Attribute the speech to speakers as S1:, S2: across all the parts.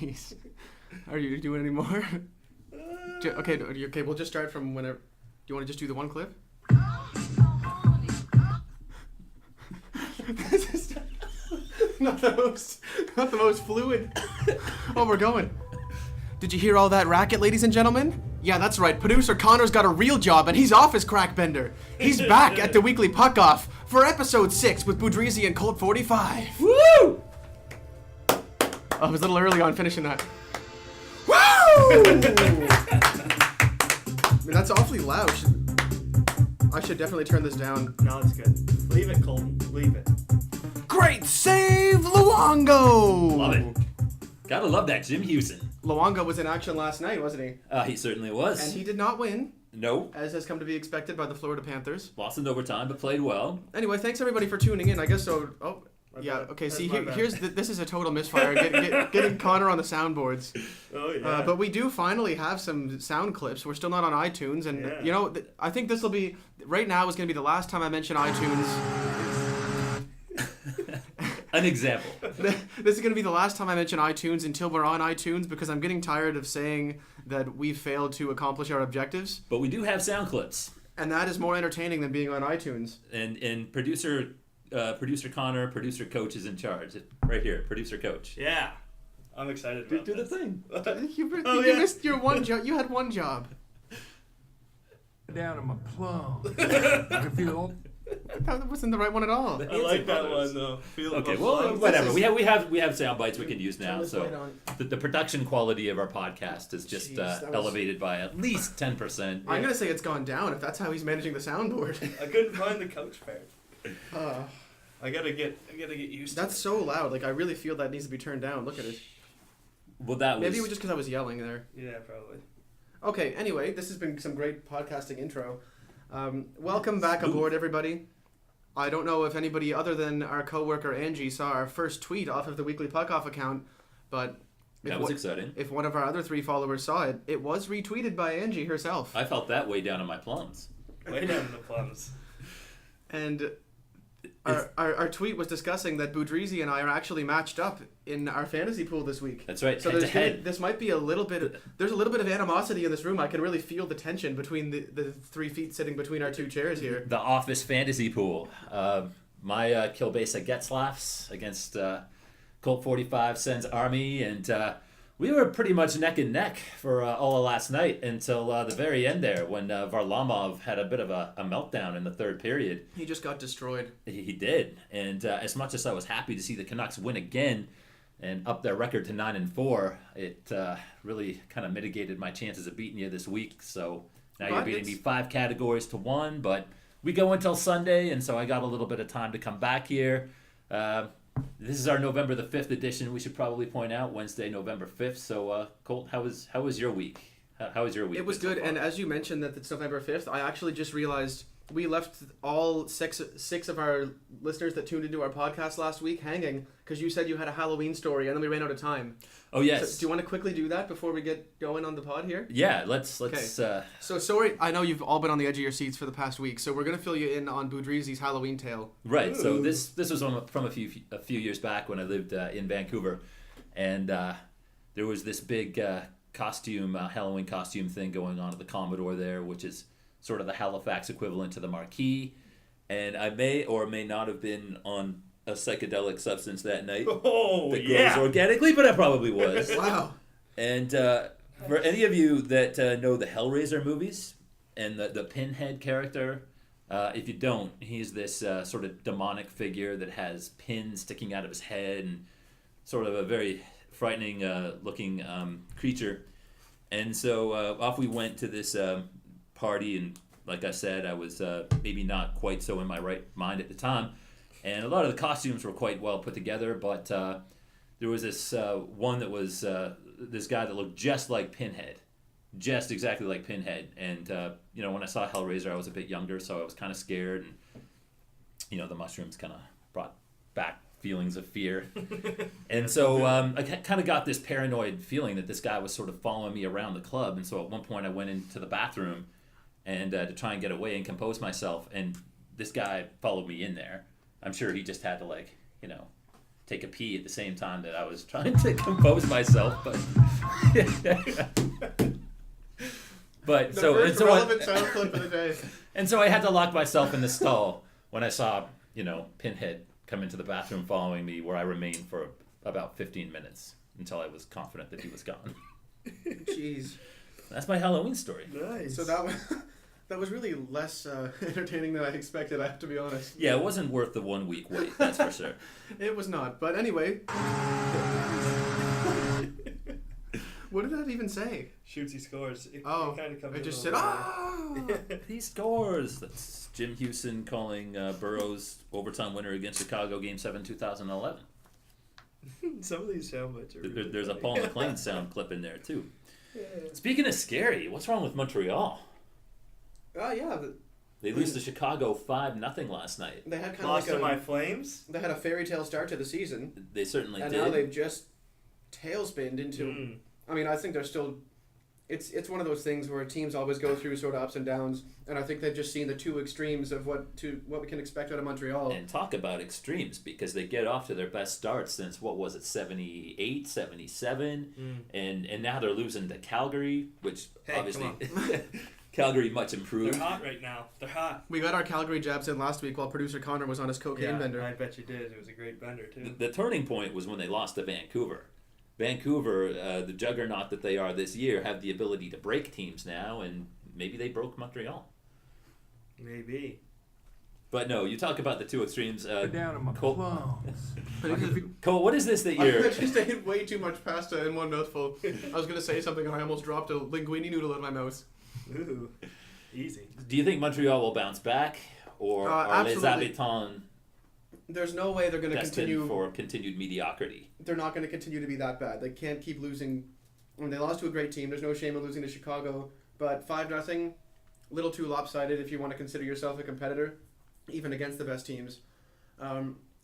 S1: Jeez. Are you doing any more? Okay, we'll just start from whenever. Do you want to just do the one clip? This is not the most fluid. Oh, we're going. Did you hear all that racket, ladies and gentlemen? Yeah, that's right. Producer Connor's got a real job, and he's off his crack bender. He's back at the weekly Puck Off for episode 6 with Boudreasy and Colt 45.
S2: Woo!
S1: Oh, I was a little early on finishing that. Woo! I mean, that's awfully loud. I should definitely turn this down.
S2: No, it's good. Leave it, Colton. Leave it.
S1: Great save, Luongo!
S3: Love it. Gotta love that Jim Houston.
S1: Luongo was in action last night, wasn't he?
S3: He certainly was.
S1: And he did not win,
S3: No.
S1: as has come to be expected by the Florida Panthers.
S3: Lost in overtime, but played well.
S1: Anyway, thanks everybody for tuning in. I guess so. Oh, yeah. Okay. See, this is a total misfire. Getting Connor on the soundboards.
S2: Oh yeah.
S1: But we do finally have some sound clips. We're still not on iTunes, and you know, I think this will be right now is going to be the last time I mention iTunes.
S3: An example.
S1: This is going to be the last time I mention iTunes until we're on iTunes, because I'm getting tired of saying that we failed to accomplish our objectives.
S3: But we do have sound clips.
S1: And that is more entertaining than being on iTunes.
S3: And producer Connor, producer coach is in charge. Right here, producer coach.
S2: Yeah. I'm excited about
S3: Do the
S2: this.
S3: thing.
S1: You missed your one job. You had one job.
S4: Down in my plum. I can feel.
S1: That wasn't the right one at all.
S2: I like that one though. Feel
S3: Okay,
S2: the
S3: well,
S2: fun.
S3: whatever. We have sound bites we can use now.
S1: this
S3: So
S1: light on.
S3: the production quality of our podcast is just
S1: Jeez, that was-
S3: elevated by at least 10%.
S1: I'm gonna say it's gone down if that's how he's managing the soundboard.
S2: I couldn't find the couch part.
S1: Uh,
S2: I gotta get used to
S1: that's so loud. Like, I really feel that needs to be turned down. Look at it.
S3: Well, that was
S1: Maybe it was just because I was yelling there.
S2: it. Yeah, probably.
S1: Okay. Anyway, this has been some great podcasting intro. Welcome back aboard, everybody. I don't know if anybody other than our coworker Angie saw our first tweet off of the Weekly Puck Off account, but
S3: that was exciting.
S1: if one of our other 3 followers saw it, it was retweeted by Angie herself.
S3: I felt that way down in my plums.
S2: Way down in the plums.
S1: And our tweet was discussing that Boudreasy and I are actually matched up in our fantasy pool this week.
S3: That's right.
S1: So
S3: head to
S1: there's
S3: head.
S1: this might be a little bit. There's a little bit of animosity in this room. I can really feel the tension between the 3 feet sitting between our 2 chairs here.
S3: The office fantasy pool. My Kilbasa Getzlaffs against Colt 45 Sens Army, and we were pretty much neck and neck for all of last night until the very end there, when Varlamov had a bit of a meltdown in the third period.
S1: He just got destroyed.
S3: He did, and as much as I was happy to see the Canucks win again and up their record to 9-4, it really kind of mitigated my chances of beating you this week. So now you're beating me 5 categories to 1, but we go until Sunday, and so I got a little bit of time to come back here. This is our November the 5th edition. We should probably point out Wednesday, November 5th. So, Colt, how was your week? How was your week?
S1: It was good, and as you mentioned that it's November 5th, I actually just realized we left all six of our listeners that tuned into our podcast last week hanging because you said you had a Halloween story, and then we ran out of time.
S3: Oh, yes.
S1: So, do you want to quickly do that before we get going on the pod here?
S3: Yeah, let's.
S1: So sorry, I know you've all been on the edge of your seats for the past week, so we're gonna fill you in on Boudreasy's Halloween tale.
S3: Right. So this was from a few years back when I lived in Vancouver, and there was this big Halloween costume thing going on at the Commodore there, which is sort of the Halifax equivalent to the Marquee, and I may or may not have been on a psychedelic substance that night
S2: Oh,
S3: that
S2: yeah.
S3: grows organically, but I probably was.
S1: Wow.
S3: And for any of you that know the Hellraiser movies and the Pinhead character, if you don't, he's this sort of demonic figure that has pins sticking out of his head and sort of a very frightening looking creature. And so off we went to this party, and like I said, I was maybe not quite so in my right mind at the time. And a lot of the costumes were quite well put together, but there was this one that was this guy that looked just like Pinhead, just exactly like Pinhead. And when I saw Hellraiser, I was a bit younger, so I was kind of scared, and the mushrooms kind of brought back feelings of fear. And so I kind of got this paranoid feeling that this guy was sort of following me around the club. And so at one point I went into the bathroom and to try and get away and compose myself, and this guy followed me in there. I'm sure he just had to take a pee at the same time that I was trying to compose myself, but but
S1: The
S3: so
S1: first
S3: and so
S1: relevant sound clip of the day.
S3: and so I had to lock myself in the stall when I saw, Pinhead come into the bathroom following me, where I remained for about 15 minutes until I was confident that he was gone.
S1: Jeez.
S3: That's my Halloween story.
S2: Nice.
S1: So that was really less entertaining than I expected, I have to be honest.
S3: Yeah, it wasn't worth the 1 week wait, that's for sure.
S1: It was not. But anyway. What did that even say?
S2: Shoots, he scores. It kind of comes.
S1: it just
S2: in
S1: said,
S2: over.
S3: He scores. That's Jim Houston calling Burrow's overtime winner against Chicago, Game 7, 2011.
S2: Some of these sound bites are. Really
S3: There's a
S2: funny.
S3: Paul McLean sound clip in there, too.
S2: Yeah.
S3: Speaking of scary, what's wrong with Montreal?
S1: yeah.
S3: They lose to Chicago 5-0 last night.
S1: They had kind
S2: Lost
S1: of
S2: to
S1: like
S2: my Flames.
S1: they had a fairy tale start to the season,
S3: They certainly
S1: and
S3: did.
S1: now they've just tailspinned into.
S2: Mm.
S1: I mean, I think they're still. It's one of those things where teams always go through sort of ups and downs, and I think they've just seen the two extremes of what we can expect out of Montreal.
S3: And talk about extremes, because they get off to their best start since, 78, 77, and now they're losing to Calgary, which
S2: Hey,
S3: obviously Calgary much improved.
S2: They're hot right now. They're hot.
S1: We got our Calgary jabs in last week while producer Connor was on his cocaine bender.
S2: I bet you did. It was a great bender too.
S3: The turning point was when they lost to Vancouver. Vancouver, the juggernaut that they are this year, have the ability to break teams now, and maybe they broke Montreal.
S2: Maybe.
S3: But no, you talk about the two extremes.
S4: Get down on my
S3: Cole,
S4: clothes.
S3: Cole, what is this that
S1: I
S3: you're...
S1: just ate way too much pasta in one mouthful. I was gonna say something and I almost dropped a linguine noodle in my mouth.
S2: Ooh. Easy.
S3: Do you think Montreal will bounce back, or are Les
S1: absolutely.
S3: Habitants
S1: There's no way they're gonna
S3: destined
S1: continue.
S3: for continued mediocrity?
S1: They're not gonna continue to be that bad. They can't keep losing. I mean, they lost to a great team. There's no shame in losing to Chicago, but 5-0, little too lopsided if you want to consider yourself a competitor, even against the best teams.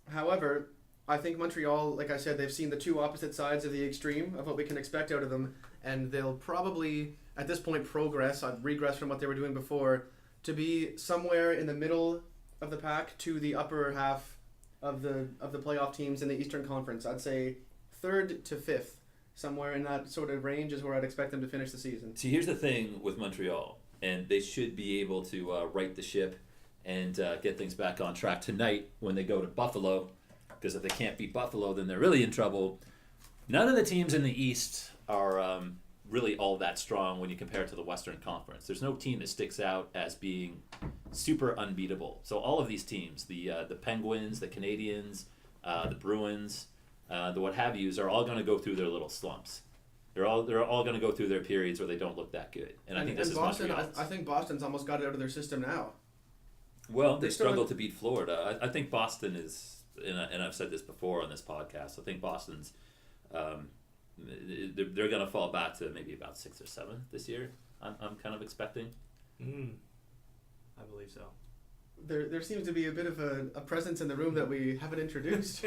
S1: However, I think Montreal, like I said, they've seen the two opposite sides of the extreme of what we can expect out of them, and they'll probably, at this point, regress from what they were doing before, to be somewhere in the middle of the pack to the upper half of the playoff teams in the Eastern Conference. I'd say 3rd to 5th, somewhere in that sort of range is where I'd expect them to finish the season.
S3: See, here's the thing with Montreal, and they should be able to right the ship and get things back on track tonight when they go to Buffalo, because if they can't beat Buffalo, then they're really in trouble. None of the teams in the East are really all that strong when you compare it to the Western Conference. There's no team that sticks out as being super unbeatable. So all of these teams, the Penguins, the Canadiens, the Bruins, the what have yous, are all going to go through their little slumps. They're all going to go through their periods where they don't look that good. And I think this is
S1: Boston.
S3: Montreal's.
S1: I think Boston's almost got it out of their system now.
S3: Well, they
S1: They still
S3: struggled
S1: have-
S3: to beat Florida. I think Boston is, and I've said this before on this podcast, I think Boston's, they're going to fall back to maybe about 6 or 7 this year. I'm kind of expecting.
S2: I believe so.
S1: There seems to be a bit of a presence in the room that we haven't introduced,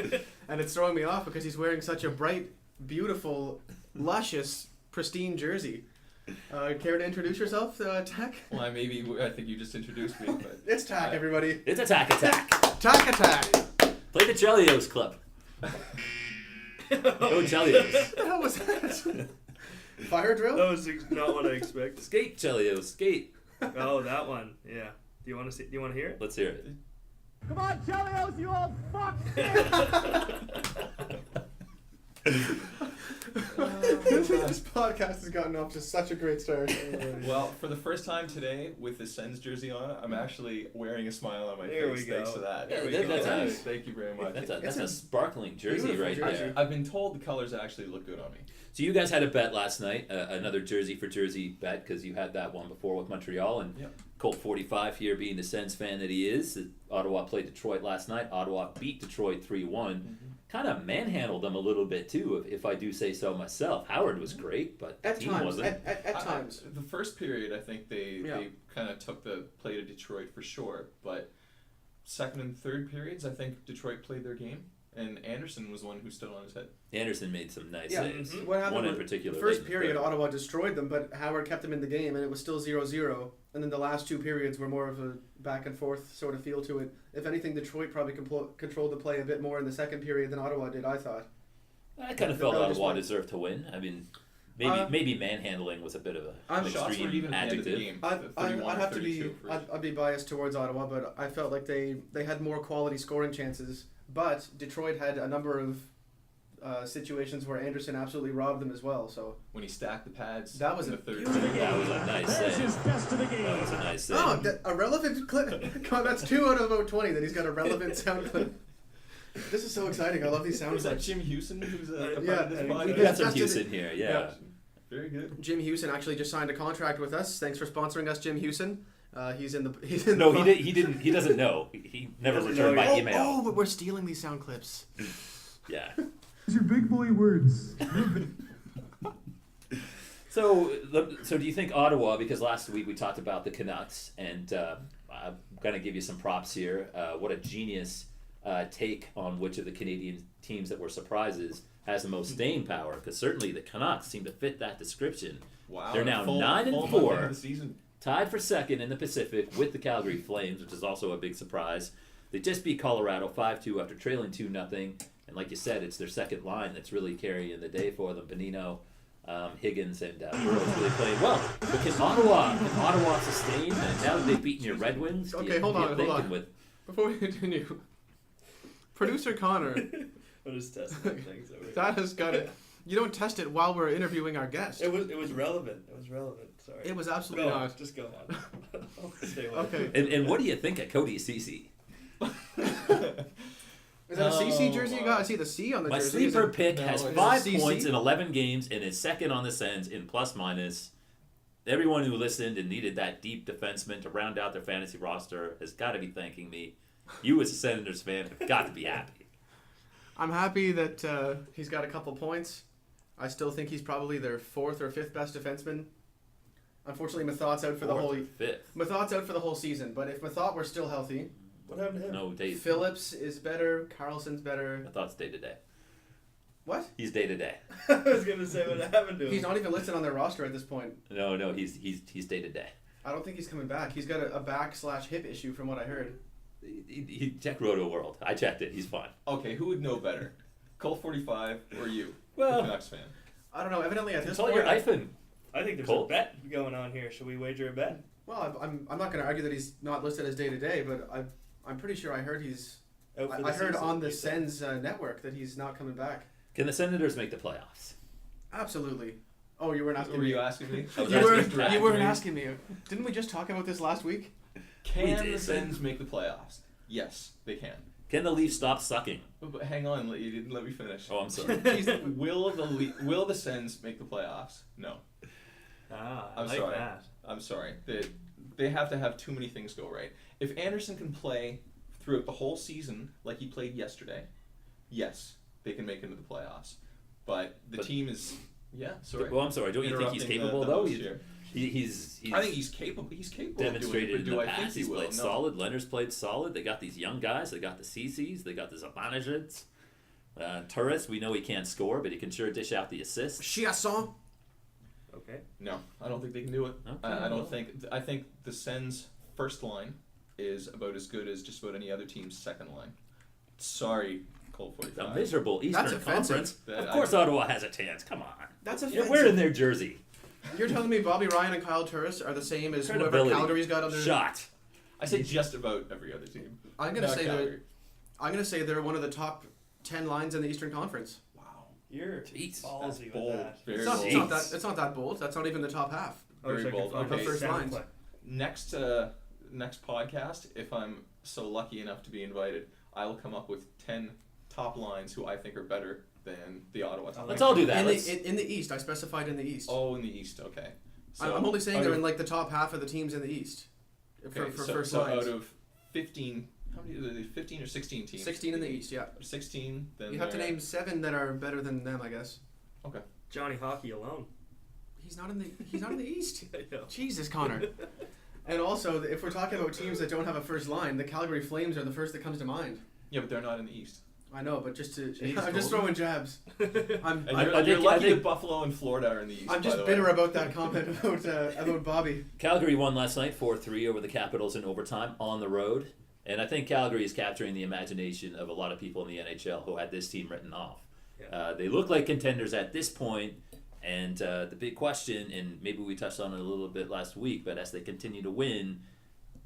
S1: and it's throwing me off because he's wearing such a bright, beautiful, luscious, pristine jersey. Care to introduce yourself, Tack?
S5: Well, I think you just introduced me, but
S1: It's Tack, everybody.
S3: It's Attack!
S1: Tack attack!
S3: Play the Chelios clip. Go Chelios.
S1: What the hell was that? Fire drill?
S2: That was not what I expected.
S3: Skate, Chelios, skate.
S2: Oh, that one. Yeah. Do you want to see? Do you want to hear it?
S3: Let's hear it.
S6: Come on, Chelios, you old fuck!
S1: This podcast has gotten off to such a great start.
S5: well, for the first time today with the Sens jersey on, I'm actually wearing a smile on my
S2: There
S5: face.
S2: we go.
S5: Thanks to that.
S3: Yeah,
S5: There we
S3: that's
S5: go.
S3: nice.
S5: Thank you very much.
S3: That's
S1: a
S3: a sparkling jersey
S1: beautiful
S3: right
S1: jersey.
S3: there.
S5: I've been told the colors actually look good on me.
S3: So you guys had a bet last night, another jersey for jersey bet, because you had that one before with Montreal, and
S5: Yep.
S3: Colt 45 here being the Sens fan that he is. Ottawa played Detroit last night. Ottawa beat Detroit 3-1. Kind of manhandled them a little bit too, if I do say so myself. Howard was great, but the
S1: At
S3: team
S1: times.
S3: wasn't.
S1: At times.
S5: The first period, I think they
S1: Yeah.
S5: kind of took the play to Detroit for sure, but second and third periods, I think Detroit played their game. and Anderson was the one who stood on his head.
S3: Anderson made some nice
S1: Yeah,
S3: saves.
S1: what happened
S3: One in
S1: was
S3: particular.
S1: the first
S3: late in
S1: period,
S3: third.
S1: Ottawa destroyed them, but Howard kept them in the game, and it was still 0-0. And then the last two periods were more of a back and forth sort of feel to it. If anything, Detroit probably controlled the play a bit more in the second period than Ottawa did, I thought.
S3: I kind of
S1: They
S3: felt
S1: really just
S3: Ottawa
S1: went-
S3: deserved to win. I mean,
S1: Uh,
S3: maybe manhandling was a bit of
S1: I'm-
S3: an
S5: Shots
S3: extreme
S5: weren't even at the end of the
S3: adjective.
S5: game.
S1: I'd
S5: 31
S1: have to be
S5: 32 for each.
S1: I'd be biased towards Ottawa, but I felt like they had more quality scoring chances. But Detroit had a number of situations where Anderson absolutely robbed them as well. So
S5: When he stacked the pads.
S1: That was
S5: in
S1: a
S5: the third.
S1: beautiful
S5: period.
S3: That was a nice
S6: There's
S3: save.
S6: his best of the
S3: That
S6: game.
S3: was a nice save.
S1: a relevant clip. God, that's 2 out of about 20 that he's got a relevant sound clip. This is so exciting. I love these sound
S5: Was that
S1: clips.
S5: Jim Houston who's a part
S1: Yeah,
S5: of this
S1: we
S5: podcast?
S3: We got some
S1: Just
S3: Hughes
S1: did
S3: in here, yeah.
S5: Very good.
S1: Jim Houston actually just signed a contract with us. Thanks for sponsoring us, Jim Houston. He's in the.
S3: No, he didn't. He doesn't know. He never
S2: Doesn't
S3: returned
S2: know
S3: my
S2: yet.
S3: email.
S1: Oh, but we're stealing these sound clips.
S3: Yeah.
S4: Use your big boy words.
S3: So do you think Ottawa? Because last week we talked about the Canucks, and I'm gonna give you some props here. What a genius take on which of the Canadian teams that were surprises has the most staying power. Because certainly the Canucks seem to fit that description.
S5: Wow.
S3: They're now
S5: full
S3: 9-4.
S5: month into the season.
S3: Tied for second in the Pacific with the Calgary Flames, which is also a big surprise. They just beat Colorado 5-2 after trailing 2-0. And like you said, it's their second line that's really carrying the day for them. Benino, Higgins, and Burrow's really playing well. But can Ottawa sustain? And now that they've beaten your Red Wings,
S1: Okay, hold on.
S3: With,
S1: Before we continue, producer Connor,
S2: We're just testing things over here.
S1: that has got it. You don't test it while we're interviewing our guest.
S2: It was relevant. It was relevant. Sorry.
S1: It was absolutely
S2: Go on.
S1: not.
S2: Just go on. I'll stay away.
S1: Okay.
S3: and what do you think of Cody Ceci?
S1: Is that a CC jersey you got? I see the C on the
S3: My
S1: jersey. Is
S3: sleeper
S1: it-
S3: pick
S5: no,
S3: has
S5: it's
S3: 5
S1: CC?
S3: points in 11 games and is second on the Sens in plus minus. Everyone who listened and needed that deep defenseman to round out their fantasy roster has got to be thanking me. You, as a Senators fan, have got to be happy.
S1: I'm happy that he's got a couple points. I still think he's probably their 4th or 5th best defenseman. Unfortunately, Mathot's out for the whole.
S3: 5th.
S1: Mathot's out for the whole season. But if Mathot were still healthy,
S2: What happened to him?
S3: No, day.
S1: Phillips is better. Carlson's better.
S3: I thought it's day to day.
S1: What?
S3: He's day to day.
S2: I was gonna say what happened to him.
S1: He's not even listed on their roster at this point.
S3: No, he's day to day.
S1: I don't think he's coming back. He's got a back/hip issue from what I heard.
S3: He check Roto World. I checked it. He's fine.
S5: Okay, who would know better? Colt 45 or you?
S3: Well-
S5: the Canucks fan.
S1: I don't know. Evidently at this
S3: Tell
S1: point,
S3: your iPhone.
S2: I think there's
S3: Cool.
S2: a bet going on here. Should we wager a bet?
S1: well, I'm not going to argue that he's not listed as day to day, but I'm pretty sure I heard he's.
S2: Out for the
S1: I heard
S2: season,
S1: on the
S2: you said?
S1: Sens network that he's not coming back.
S3: Can the Senators make the playoffs?
S1: Absolutely. Oh, you weren't asking
S5: Were
S1: me.
S5: you asking me?
S3: I was
S1: You
S3: asking
S1: weren't.
S3: Brad.
S1: You weren't asking me. Didn't we just talk about this last week?
S5: Can
S3: We
S5: the
S3: did.
S5: Sens make the playoffs? Yes, they can.
S3: Can the Leafs stop sucking?
S5: But hang on, you didn't let me finish.
S3: Oh, I'm sorry.
S5: Will the Sens make the playoffs? No.
S2: Ah, I
S5: I'm
S2: like
S5: sorry.
S2: that.
S5: I'm sorry. They have to have too many things go right. If Anderson can play throughout the whole season like he played yesterday, yes, they can make it into the playoffs. But the team is sorry.
S3: Well, I'm sorry. Don't you think he's
S5: Interrupting
S3: capable
S5: the
S3: though?
S5: host here.
S3: He's
S5: I think he's capable. He's capable
S3: demonstrated
S5: of
S3: in
S5: doing it. But
S3: the
S5: do I think
S3: past.
S5: he
S3: He's
S5: will?
S3: played
S5: No.
S3: solid. Leonard's played solid. They got these young guys. They got the CCs. They got the Zibanejad. Turris, we know he can't score, but he can sure dish out the assists.
S1: Chiasson.
S2: Okay.
S5: No, I don't think they can do it.
S3: Okay,
S5: I
S3: well.
S5: don't think. I think the Sens' first line is about as good as just about any other team's second line. Sorry, Colt
S3: The
S5: 45.
S3: miserable Eastern
S1: offensive.
S3: Conference.
S5: That
S3: Of course, Ottawa has a chance. Come on.
S1: That's
S3: You're
S1: offensive.
S3: wearing their jersey.
S1: You're telling me Bobby Ryan and Kyle Turris are the same as whoever
S3: Credibility.
S1: Calgary's got on their.
S3: Shot.
S5: I say just about every other team.
S1: I'm gonna
S5: Not
S1: say
S5: Calgary.
S1: they're. I'm gonna say they're one of the top 10 lines in the Eastern Conference.
S5: Wow.
S2: You're
S3: Jeez.
S2: ballsy
S5: That's
S2: with
S5: bold.
S2: that.
S5: Very
S1: It's not,
S5: bold.
S1: it's not that. It's not that bold. That's not even the top half.
S5: Very
S2: so I can
S5: bold.
S2: find
S5: Okay.
S2: the
S1: First
S2: sound
S1: lines.
S2: clip.
S5: Next podcast, if I'm so lucky enough to be invited, I will come up with 10 top lines who I think are better than the Ottawa top.
S3: Let's all do that.
S1: In
S3: Let's,
S1: the, in the East, I specified in the East.
S5: Oh, in the East, okay.
S1: I'm only saying
S5: out
S1: they're
S5: of-
S1: in like the top half of the teams in the East. For
S5: okay,
S1: first
S5: so
S1: lines.
S5: out of 15, how many? Are they 15 or 16 teams?
S1: 16 in the East, yeah.
S5: 16. Then
S1: You have to
S5: they're-
S1: name 7 that are better than them, I guess.
S5: Okay.
S2: Johnny Hockey alone.
S1: He's not in the. He's not in the East.
S2: I know.
S1: Jesus, Connor. And also, if we're talking about teams that don't have a first line, the Calgary Flames are the first that comes to mind.
S5: Yeah, but they're not in the East.
S1: I know, but just to
S2: Jeez,
S1: I'm just
S2: Golden.
S1: throwing jabs. I'm
S5: And
S3: I
S5: you're
S3: think-
S5: lucky
S3: I think-
S5: that Buffalo and Florida are in the East.
S1: I'm
S5: by
S1: just
S5: the
S1: bitter
S5: way.
S1: about that comment about Bobby.
S3: Calgary won last night 4-3 over the Capitals in overtime on the road. And I think Calgary is capturing the imagination of a lot of people in the NHL who had this team written off.
S2: Yeah.
S3: They look like contenders at this point, and the big question, and maybe we touched on it a little bit last week, but as they continue to win,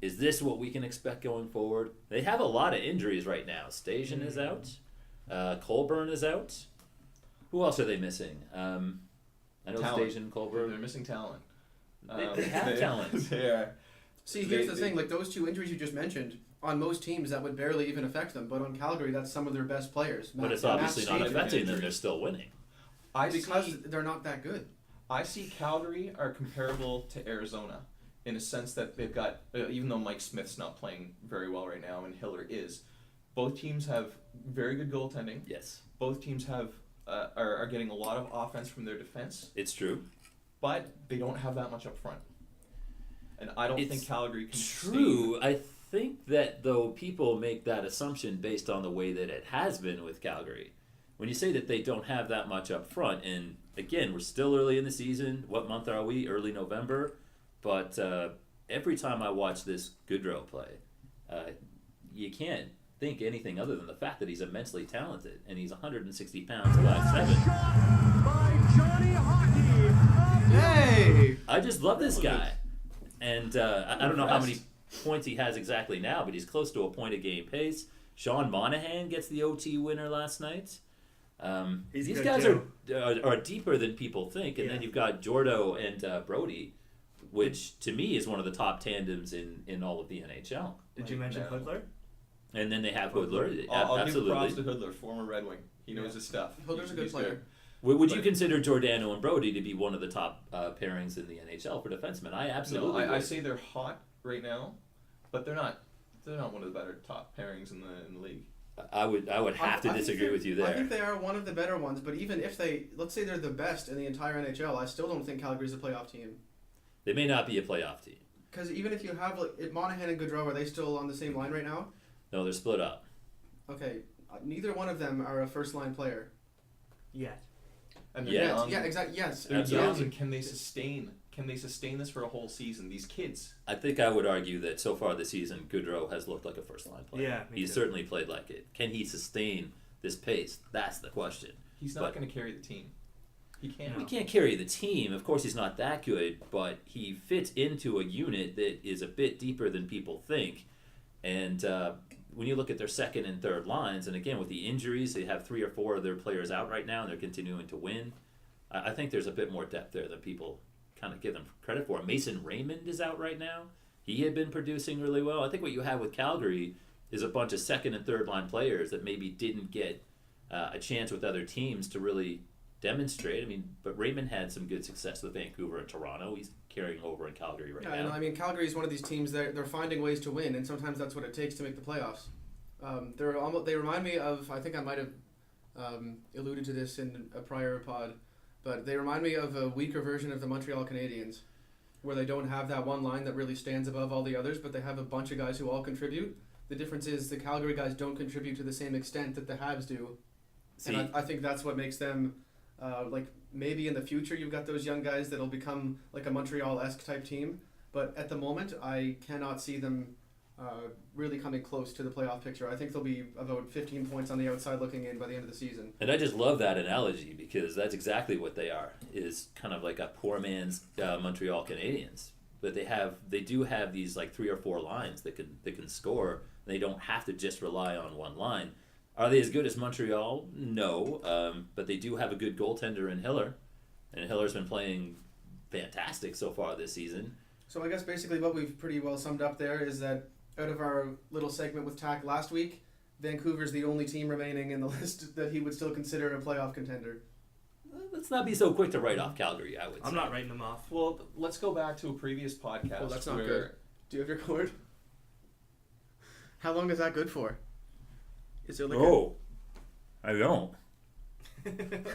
S3: is this what we can expect going forward? They have a lot of injuries right now. Stajan is out. Colburn is out. Who else are they missing? I know
S5: Talent.
S3: Stajan, Colburn.
S5: They're missing talent.
S3: They have talent.
S5: They are.
S1: See, here's
S5: They-
S1: the thing: like those two injuries you just mentioned, on most teams that would barely even affect them, but on Calgary, that's some of their best players.
S3: But it's
S1: Matt
S3: obviously not
S1: Stajan-
S3: affecting them.
S5: injury.
S3: They're still winning.
S5: I
S1: because
S5: see.
S1: they're not that good.
S5: I see Calgary are comparable to Arizona in a sense that they've got, even though Mike Smith's not playing very well right now and Hiller is, both teams have very good goaltending.
S3: Yes,
S5: Both teams have are getting a lot of offense from their defense,
S3: it's true.
S5: but they don't have that much up front. And I don't
S3: It's
S5: think Calgary can sustain.
S3: True. I think that though people make that assumption based on the way that it has been with Calgary. When you say that they don't have that much up front, and again, we're still early in the season. What month are we? Early November. But every time I watch this Goodrow play, you can't think anything other than the fact that he's immensely talented, and he's 160 pounds, 5'7".
S6: By Johnny Hockey.
S1: Hey,
S3: I just love this guy, and I don't know how many points he has exactly now, but he's close to a point a game pace. Sean Monahan gets the OT winner last night.
S2: He's
S3: These
S2: good
S3: guys
S2: too.
S3: are deeper than people think, and then
S2: Yeah.
S3: you've got Jordo and Brody, which to me is one of the top tandems in all of the NHL.
S2: Did you mention
S5: No.
S2: Hoodler?
S3: And then they have Hoodler.
S5: I'll give
S3: Absolutely.
S5: props to Hoodler, former Red Wing. He knows
S2: Yeah.
S5: his stuff.
S1: Hoodler's a good
S5: He's
S1: player.
S3: Would you
S5: But-
S3: consider Giordano and Brody to be one of the top pairings in the NHL for defensemen? I absolutely
S5: No, I
S3: would.
S5: say they're hot right now, but they're not. They're not one of the better top pairings in the league.
S3: I would have to
S1: I think
S3: disagree
S1: they're-
S3: with you
S1: I
S3: there.
S1: think they are one of the better ones, but even if let's say they're the best in the entire NHL, I still don't think Calgary's a playoff team.
S3: They may not be a playoff team.
S1: Because even if you have if Monahan and Gaudreau, are they still on the same line right now?
S3: No, they're split up.
S1: Okay, neither one of them are a first line player.
S2: Yet.
S5: And they're
S3: Yeah.
S5: young.
S1: Yeah, exactly. Yes,
S5: They're
S3: Absolutely.
S5: young, and can they sustain? Can they sustain this for a whole season? These kids.
S3: I think I would argue that so far this season, Goodrow has looked like a first line player.
S2: Yeah, me
S3: He's
S2: too.
S3: certainly played like it. Can he sustain this pace? That's the question.
S5: He's
S3: But-
S5: not going to carry the team. He can't.
S3: He can't carry the team. Of course, he's not that good, but he fits into a unit that is a bit deeper than people think. And when you look at their second and third lines, and again, with the injuries, they have 3 or 4 of their players out right now, and they're continuing to win. I think there's a bit more depth there than people kind of give them credit for. Mason Raymond is out right now. He had been producing really well. I think what you have with Calgary is a bunch of second and third line players that maybe didn't get a chance with other teams to really demonstrate. I mean, but Raymond had some good success with Vancouver and Toronto. He's carrying over in Calgary right
S1: Yeah,
S3: now.
S1: I mean, Calgary is one of these teams that they're finding ways to win, and sometimes that's what it takes to make the playoffs. They remind me of, I think I might have alluded to this in a prior pod, but they remind me of a weaker version of the Montreal Canadiens, where they don't have that one line that really stands above all the others, but they have a bunch of guys who all contribute. The difference is the Calgary guys don't contribute to the same extent that the Habs do.
S3: See,
S1: And I think that's what makes them, like, maybe in the future you've got those young guys that'll become like a Montreal-esque type team. But at the moment, I cannot see them really coming close to the playoff picture. I think they'll be about 15 points on the outside looking in by the end of the season.
S3: and I just love that analogy because that's exactly what they are. Is kind of like a poor man's Montreal Canadiens. But they do have these like 3 or 4 lines that can score. And they don't have to just rely on one line. Are they as good as Montreal? No, but they do have a good goaltender in Hiller, and Hiller's been playing fantastic so far this season.
S1: So I guess basically what we've pretty well summed up there is that out of our little segment with Tack last week, Vancouver's the only team remaining in the list that he would still consider a playoff contender.
S3: Let's not be so quick to write off Calgary. I would.
S2: I'm
S3: say.
S2: not writing them off.
S5: Well, let's go back to a previous podcast.
S1: Oh, that's not
S5: where
S1: good. Do you have your cord? How long is that good for? Is there like
S3: No, I don't.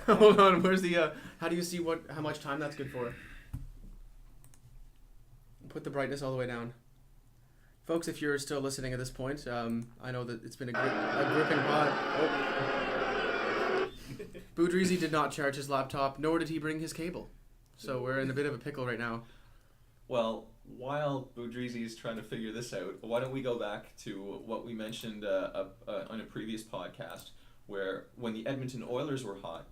S1: a... Hold on, where's the... how do you see how much time that's good for? Put the brightness all the way down. Folks, if you're still listening at this point, I know that it's been a gripping pod. Oh. Boudreasy did not charge his laptop, nor did he bring his cable. So we're in a bit of a pickle right now.
S5: Well, while Boudreasy is trying to figure this out, why don't we go back to what we mentioned on a previous podcast, where when the Edmonton Oilers were hot,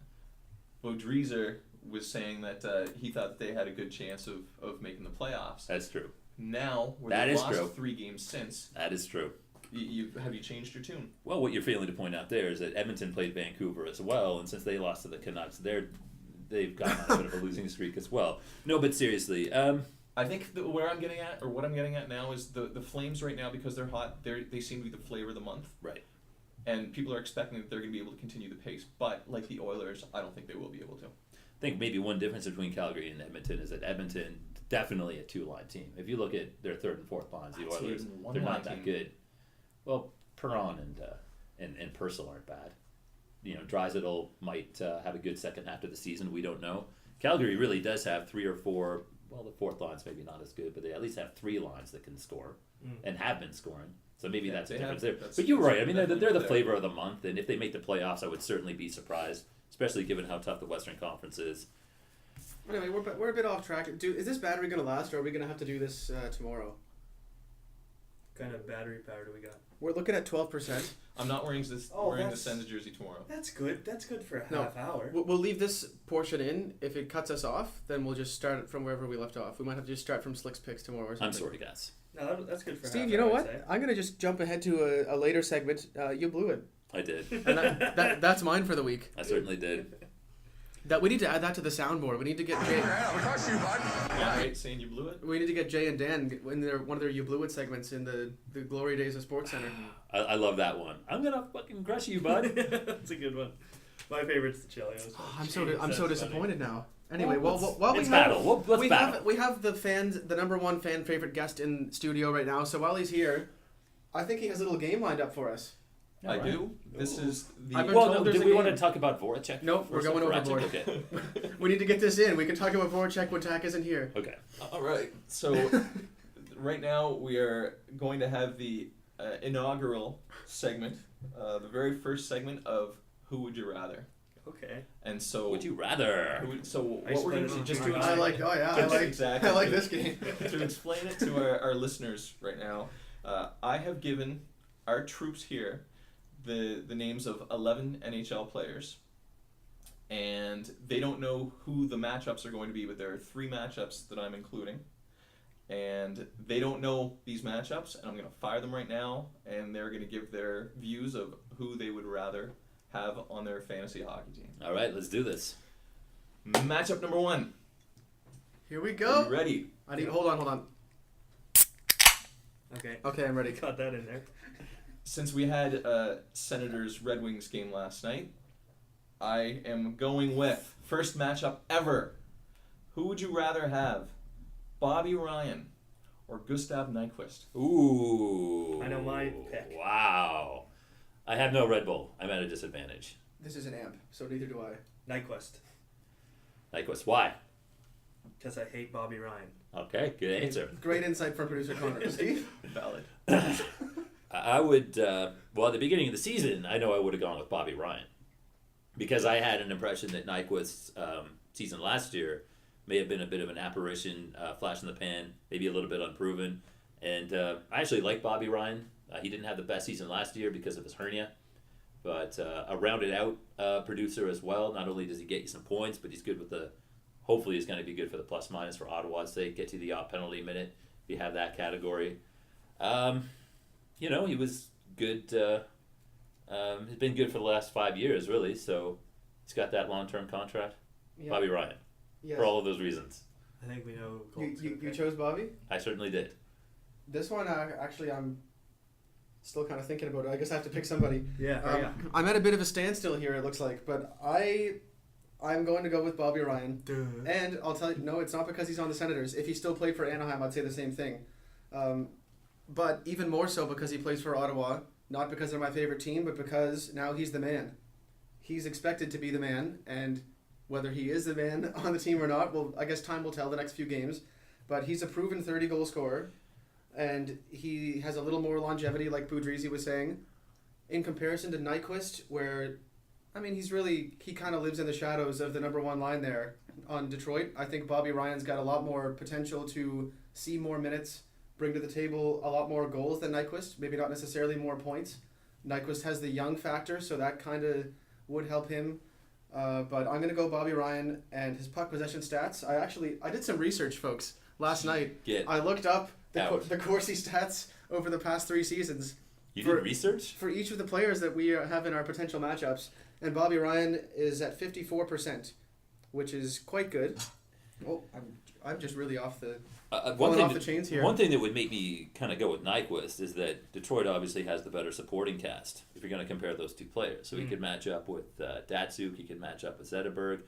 S5: Boudreasy was saying that he thought they had a good chance of making the playoffs.
S3: That's true.
S5: Now, where
S3: That
S5: they've
S3: is
S5: lost
S3: true.
S5: 3 games since,
S3: That is true.
S5: have you changed your tune?
S3: Well, what you're failing to point out there is that Edmonton played Vancouver as well, and since they lost to the Canucks, they've gone on a bit of a losing streak as well. No, but seriously,
S5: I think where I'm getting at, or what I'm getting at now, is the Flames right now, because they're hot, they seem to be the flavor of the month.
S3: right.
S5: And people are expecting that they're going to be able to continue the pace. But like the Oilers, I don't think they will be able to.
S3: I think maybe one difference between Calgary and Edmonton is that Edmonton definitely a 2-line team. If you look at their 3rd and 4th lines, the
S5: I'd say
S3: Oilers,
S5: even
S3: they're
S5: one-line
S3: not that
S5: team.
S3: good. Well, Perron and Purcell aren't bad. You know, Draisaitl might have a good second half of the season. We don't know. Calgary really does have 3 or 4. Well, the 4th line's maybe not as good, but they at least have 3 lines that can score and have been scoring. So maybe
S5: Yeah,
S3: that's a
S5: they
S3: difference
S5: have-
S3: there.
S5: that's-
S3: But you're right. I mean, they're
S5: definitely
S3: the
S5: there.
S3: flavor of the month, and if they make the playoffs, I would certainly be surprised, especially given how tough the Western Conference is.
S1: Anyway, we're a bit off track. Is this battery going to last, or are we going to have to do this tomorrow?
S2: What kind of battery power do we got?
S1: We're looking at 12%.
S5: I'm not wearing this
S2: Oh,
S5: wearing the
S2: that's-
S5: Sens jersey tomorrow.
S2: That's good. That's good for a
S1: No.
S2: half hour.
S1: We'll leave this portion in. If it cuts us off, then we'll just start from wherever we left off. We might have to just start from Slick's picks tomorrow or something.
S3: I'm sorry, guys.
S2: No, that's good for a
S1: Steve,
S2: half
S1: you know
S2: hour,
S1: what?
S2: I'd say.
S1: I'm going to just jump ahead to a later segment. You blew it.
S3: I did.
S1: And that's mine for the week.
S3: I certainly did.
S1: That we need to add that to the soundboard. We need to get Jay.
S5: Yeah, right, saying you blew it.
S1: We need to get Jay and Dan in one of their "You Blew It" segments in the glory days of Sports Center.
S3: I love that one. I'm gonna fucking crush you, bud.
S2: That's a good one. My favorite's the Chelios.
S1: I'm so
S2: That's
S1: disappointed now. Anyway,
S3: Well,
S1: while
S3: let's
S1: we
S3: battle. Well, let's
S1: we
S3: battle.
S1: have we have the number one fan favorite guest in studio right now. So while he's here, I think he has a little game lined up for us.
S5: I do. This is the.
S1: I've been
S3: Well,
S1: told
S3: no,
S1: there's
S3: do
S1: a
S3: we
S1: game.
S3: want to talk about Voracek?
S1: Nope, we're going overboard.
S3: Okay.
S1: We need to get this in. We can talk about Voracek when Tack isn't here.
S3: Okay.
S5: All right. So, right now we are going to have the inaugural segment, the very first segment of Who Would You Rather?
S2: Okay.
S5: And so.
S3: Would you rather?
S5: So
S2: I
S5: what we're going
S2: split it
S5: to just
S2: on
S5: to
S2: two
S1: I
S5: explain,
S1: like. Oh yeah, I like.
S5: Exactly.
S1: I like this game.
S5: to explain it to our listeners right now, I have given our troops here the names of 11 NHL players, and they don't know who the matchups are going to be, but there are 3 matchups that I'm including, and they don't know these matchups, and I'm going to fire them right now, and they're going to give their views of who they would rather have on their fantasy hockey team.
S3: All right, let's do this.
S5: Matchup number 1.
S1: Here we
S5: Are
S1: go.
S5: you ready?
S1: I need. Hold on.
S2: Okay.
S1: Okay, I'm ready.
S2: Got that in there.
S5: Since we had Senators Red Wings game last night, I am going with first matchup ever. Who would you rather have, Bobby Ryan or Gustav Nyquist?
S3: Ooh.
S2: I know my pick.
S3: Wow. I have no Red Bull. I'm at a disadvantage.
S1: This is an amp, so neither do I.
S2: Nyquist.
S3: Nyquist, why?
S2: Because I hate Bobby Ryan.
S3: Okay, good answer.
S1: Great insight from producer Connor. Steve?
S5: Valid.
S3: I would, well, at the beginning of the season, I know I would have gone with Bobby Ryan. Because I had an impression that Nyquist's season last year may have been a bit of an apparition, flash in the pan, maybe a little bit unproven. And I actually like Bobby Ryan. He didn't have the best season last year because of his hernia. But a rounded out producer as well. Not only does he get you some points, but he's good with the... Hopefully he's going to be good for the plus minus for Ottawa's sake. Get to the penalty minute if you have that category. You know, he was good. He's been good for the last 5 years, really. So he's got that long-term contract.
S1: Yeah.
S3: Bobby Ryan.
S1: Yes.
S3: For all of those reasons.
S2: I think we know. who
S1: You,
S2: Colt's
S1: you,
S2: gonna
S1: you
S2: pick.
S1: chose Bobby?
S3: I certainly did.
S1: This one, actually, I'm still kind of thinking about it. I guess I have to pick somebody.
S2: Yeah. yeah.
S1: I'm at a bit of a standstill here, it looks like, but I'm going to go with Bobby Ryan.
S2: Duh.
S1: And I'll tell you, no, it's not because he's on the Senators. If he still played for Anaheim, I'd say the same thing. But even more so because he plays for Ottawa, not because they're my favorite team, but because now he's the man. He's expected to be the man, and whether he is the man on the team or not, well, I guess time will tell the next few games. But he's a proven 30-goal scorer. and he has a little more longevity, like Boudreaux was saying, in comparison to Nyquist, where, I mean, he kind of lives in the shadows of the number one line there on Detroit. I think Bobby Ryan's got a lot more potential to see more minutes, bring to the table a lot more goals than Nyquist, maybe not necessarily more points. Nyquist has the young factor, so that kind of would help him. But I'm going to go Bobby Ryan and his puck possession stats. I did some research, folks, last night. I looked up the Corsi stats over the past 3 seasons.
S3: You did research?
S1: For each of the players that we have in our potential matchups. And Bobby Ryan is at 54%, which is quite good. Oh, I'm just really off the chains here.
S3: One thing that would make me kind of go with Nyquist is that Detroit obviously has the better supporting cast if you're going to compare those two players. So he could match up with Datsuk, he could match up with Zetterberg.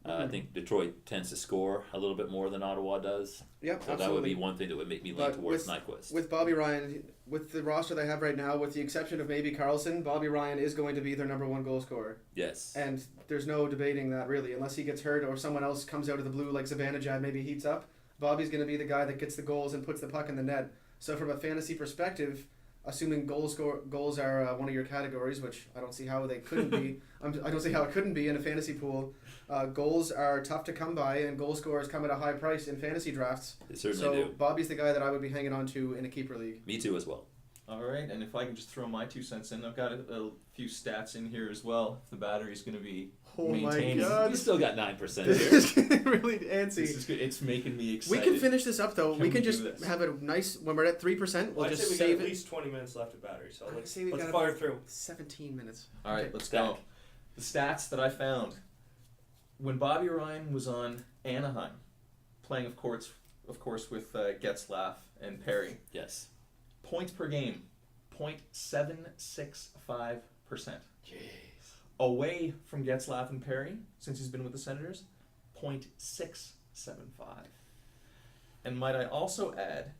S3: I think Detroit tends to score a little bit more than Ottawa does.
S1: Yep,
S3: so
S1: absolutely.
S3: that would be one thing that would make me lean towards Nyquist.
S1: With Bobby Ryan, with the roster they have right now, with the exception of maybe Carlson, Bobby Ryan is going to be their number one goal scorer.
S3: Yes.
S1: And there's no debating that, really. Unless he gets hurt or someone else comes out of the blue like Zibanejad maybe heats up, Bobby's going to be the guy that gets the goals and puts the puck in the net. So from a fantasy perspective, assuming goals are one of your categories, which I don't see how they couldn't be. I don't see how it couldn't be in a fantasy pool. Goals are tough to come by, and goal scorers come at a high price in fantasy drafts.
S3: They certainly do.
S1: Bobby's the guy that I would be hanging on to in a keeper league.
S3: Me too as well.
S5: All right, and if I can just throw my 2 cents in, I've got a few stats in here as well. If the battery's going to be maintaining.
S1: My God.
S3: You still got 9%
S1: This
S3: here.
S1: is getting really antsy.
S5: This is good. It's making me
S1: We
S5: excited.
S1: can finish this up, though.
S5: Can
S1: we
S5: we
S1: can
S5: do
S1: just
S5: this?
S1: have a nice, when we're at 3%, we'll
S2: I'd
S1: just
S2: say we
S1: save
S2: got at
S1: it.
S2: least 20 minutes left of battery, so
S1: I'd
S2: let's
S1: say we got
S2: fire
S1: about
S2: through.
S1: 17 minutes.
S5: All right,
S1: Okay.
S5: let's go. The stats that I found. When Bobby Ryan was on Anaheim, playing, of course, with Getzlaf and Perry,
S3: Yes.
S5: points per game, 0.765%. Jeez. Away from Getzlaf and Perry, since he's been with the Senators, 0.675. And might I also add,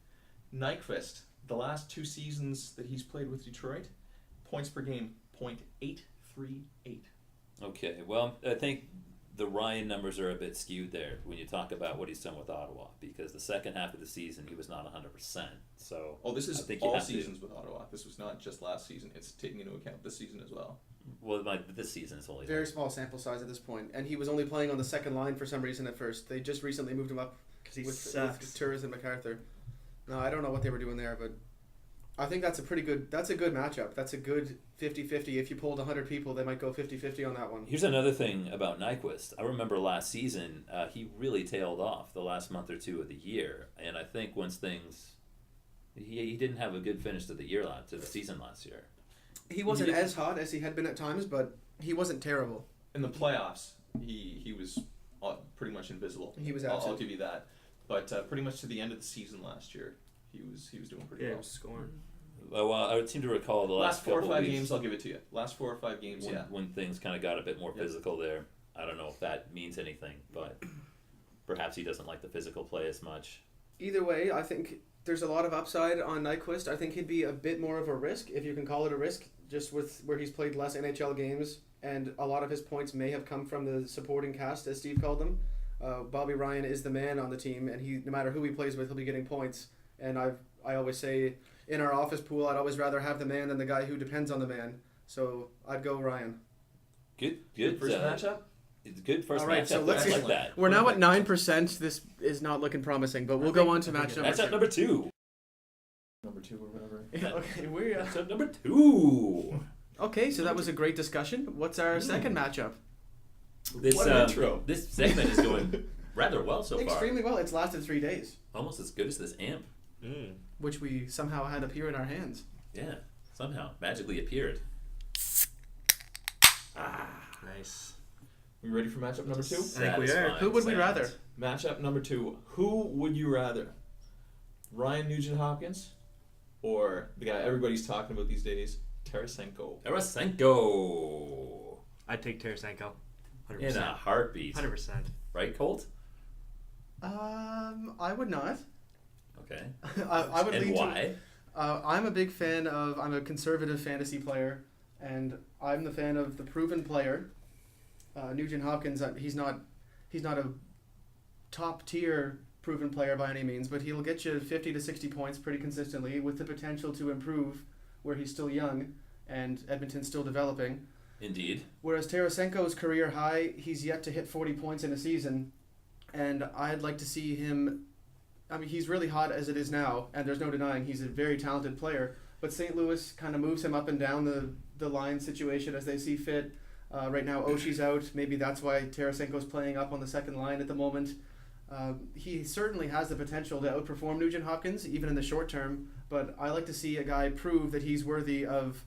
S5: Nyquist, the last 2 seasons that he's played with Detroit, points per game, 0.838.
S3: Okay, well, I think the Ryan numbers are a bit skewed there when you talk about what he's done with Ottawa, because the second half of the season he was not 100%. So
S5: This
S3: I
S5: is
S3: think you
S5: all
S3: have to-
S5: seasons with Ottawa. This was not just last season. It's taking into account this season as well.
S3: Well, this season is only
S1: Very small sample size at this point, and he was only playing on the second line for some reason at first. They just recently moved him up
S2: Because he
S1: with
S2: sucks.
S1: Turris and MacArthur. No, I don't know what they were doing there, but I think that's a good matchup. That's a good 50-50. If you pulled 100 people, they might go 50-50 on that one.
S3: Here's another thing about Nyquist. I remember last season he really tailed off the last month or two of the year, and I think once things, he didn't have a good finish to the season last year.
S1: He wasn't as hot as he had been at times, but he wasn't terrible.
S5: In the playoffs, he was pretty much invisible.
S1: He was
S5: I'll
S1: absent.
S5: give you that. But pretty much to the end of the season last year, he was doing pretty
S2: Yeah, he
S5: well.
S2: was scoring.
S3: Well, I would seem to recall the
S5: Last
S3: last
S5: 4 or
S3: couple
S5: 5
S3: of weeks,
S5: games, I'll give it to you. Last 4 or 5 games,
S3: when things kind of got a bit more
S5: Yeah.
S3: physical there. I don't know if that means anything, but perhaps he doesn't like the physical play as much.
S1: Either way, I think there's a lot of upside on Nyquist. I think he'd be a bit more of a risk, if you can call it a risk, just with where he's played less NHL games, and a lot of his points may have come from the supporting cast, as Steve called them. Bobby Ryan is the man on the team, and no matter who he plays with, he'll be getting points. And I always say, in our office pool, I'd always rather have the man than the guy who depends on the man. So I'd go Ryan.
S3: Good
S5: First matchup?
S3: It's good first
S1: All right,
S3: matchup.
S1: so let's
S3: I like that.
S1: We're now at 9%. This is not looking promising, but we'll go on to match number
S3: Matchup
S1: 2.
S3: number 2.
S5: Number 2 or whatever.
S1: Yeah, okay, we're
S3: Matchup number 2.
S1: okay. So that was a great discussion. What's our second matchup?
S3: This
S5: What an intro.
S3: This segment is going rather well so far.
S1: Extremely well. It's lasted 3 days,
S3: Almost as good as this amp.
S1: which we somehow had appear in our hands.
S3: Yeah, somehow magically appeared.
S2: Nice.
S5: We ready for matchup number 2?
S2: I think we are.
S3: Satisfying
S1: Who would we
S3: sound.
S1: rather?
S5: Matchup number 2. Who would you rather? Ryan Nugent-Hopkins or the guy everybody's talking about these days, Tarasenko?
S3: Tarasenko.
S2: I'd take Tarasenko. 100%.
S3: In a heartbeat.
S2: 100%.
S3: Right, Colt?
S1: I would not.
S3: Okay.
S1: I would
S3: And
S1: lean
S3: why?
S1: I'm a big fan of. I'm a conservative fantasy player, and I'm the fan of the proven player. Nugent Hopkins. He's not a top tier proven player by any means, but he'll get you 50 to 60 points pretty consistently with the potential to improve where he's still young and Edmonton's still developing.
S3: Indeed.
S1: Whereas Tarasenko's career high, he's yet to hit 40 points in a season, and I'd like to see him. I mean, he's really hot as it is now, and there's no denying he's a very talented player, but St. Louis kind of moves him up and down the line situation as they see fit. Right now, Oshie's out. Maybe that's why Tarasenko's playing up on the second line at the moment. He certainly has the potential to outperform Nugent Hopkins, even in the short term, but I like to see a guy prove that he's worthy of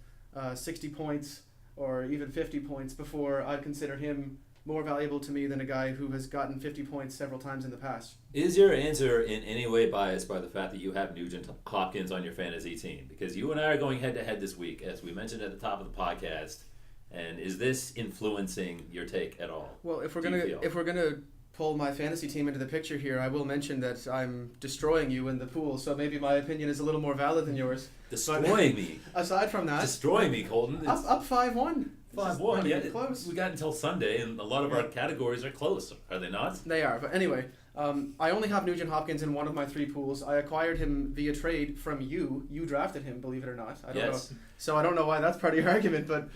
S1: 60 points or even 50 points before I'd consider him more valuable to me than a guy who has gotten 50 points several times in the past.
S3: Is your answer in any way biased by the fact that you have Nugent Hopkins on your fantasy team? Because you and I are going head-to-head this week, as we mentioned at the top of the podcast, and is this influencing your take at all?
S1: Well, if we're
S3: Do you
S1: gonna
S3: feel?
S1: pull my fantasy team into the picture here, I will mention that I'm destroying you in the pool, so maybe my opinion is a little more valid than yours.
S3: Destroying me.
S1: Aside from that,
S3: Destroying me, Colton. It's
S1: up 5-1.
S3: 5-1.
S1: Not
S3: Yeah,
S1: even close.
S3: we got until Sunday, and a lot of our categories are close, are they not?
S1: They are, but anyway, I only have Nugent Hopkins in one of my 3 pools. I acquired him via trade from you. You drafted him, believe it or not. I don't
S3: Yes.
S1: know. So I don't know why that's part of your argument, but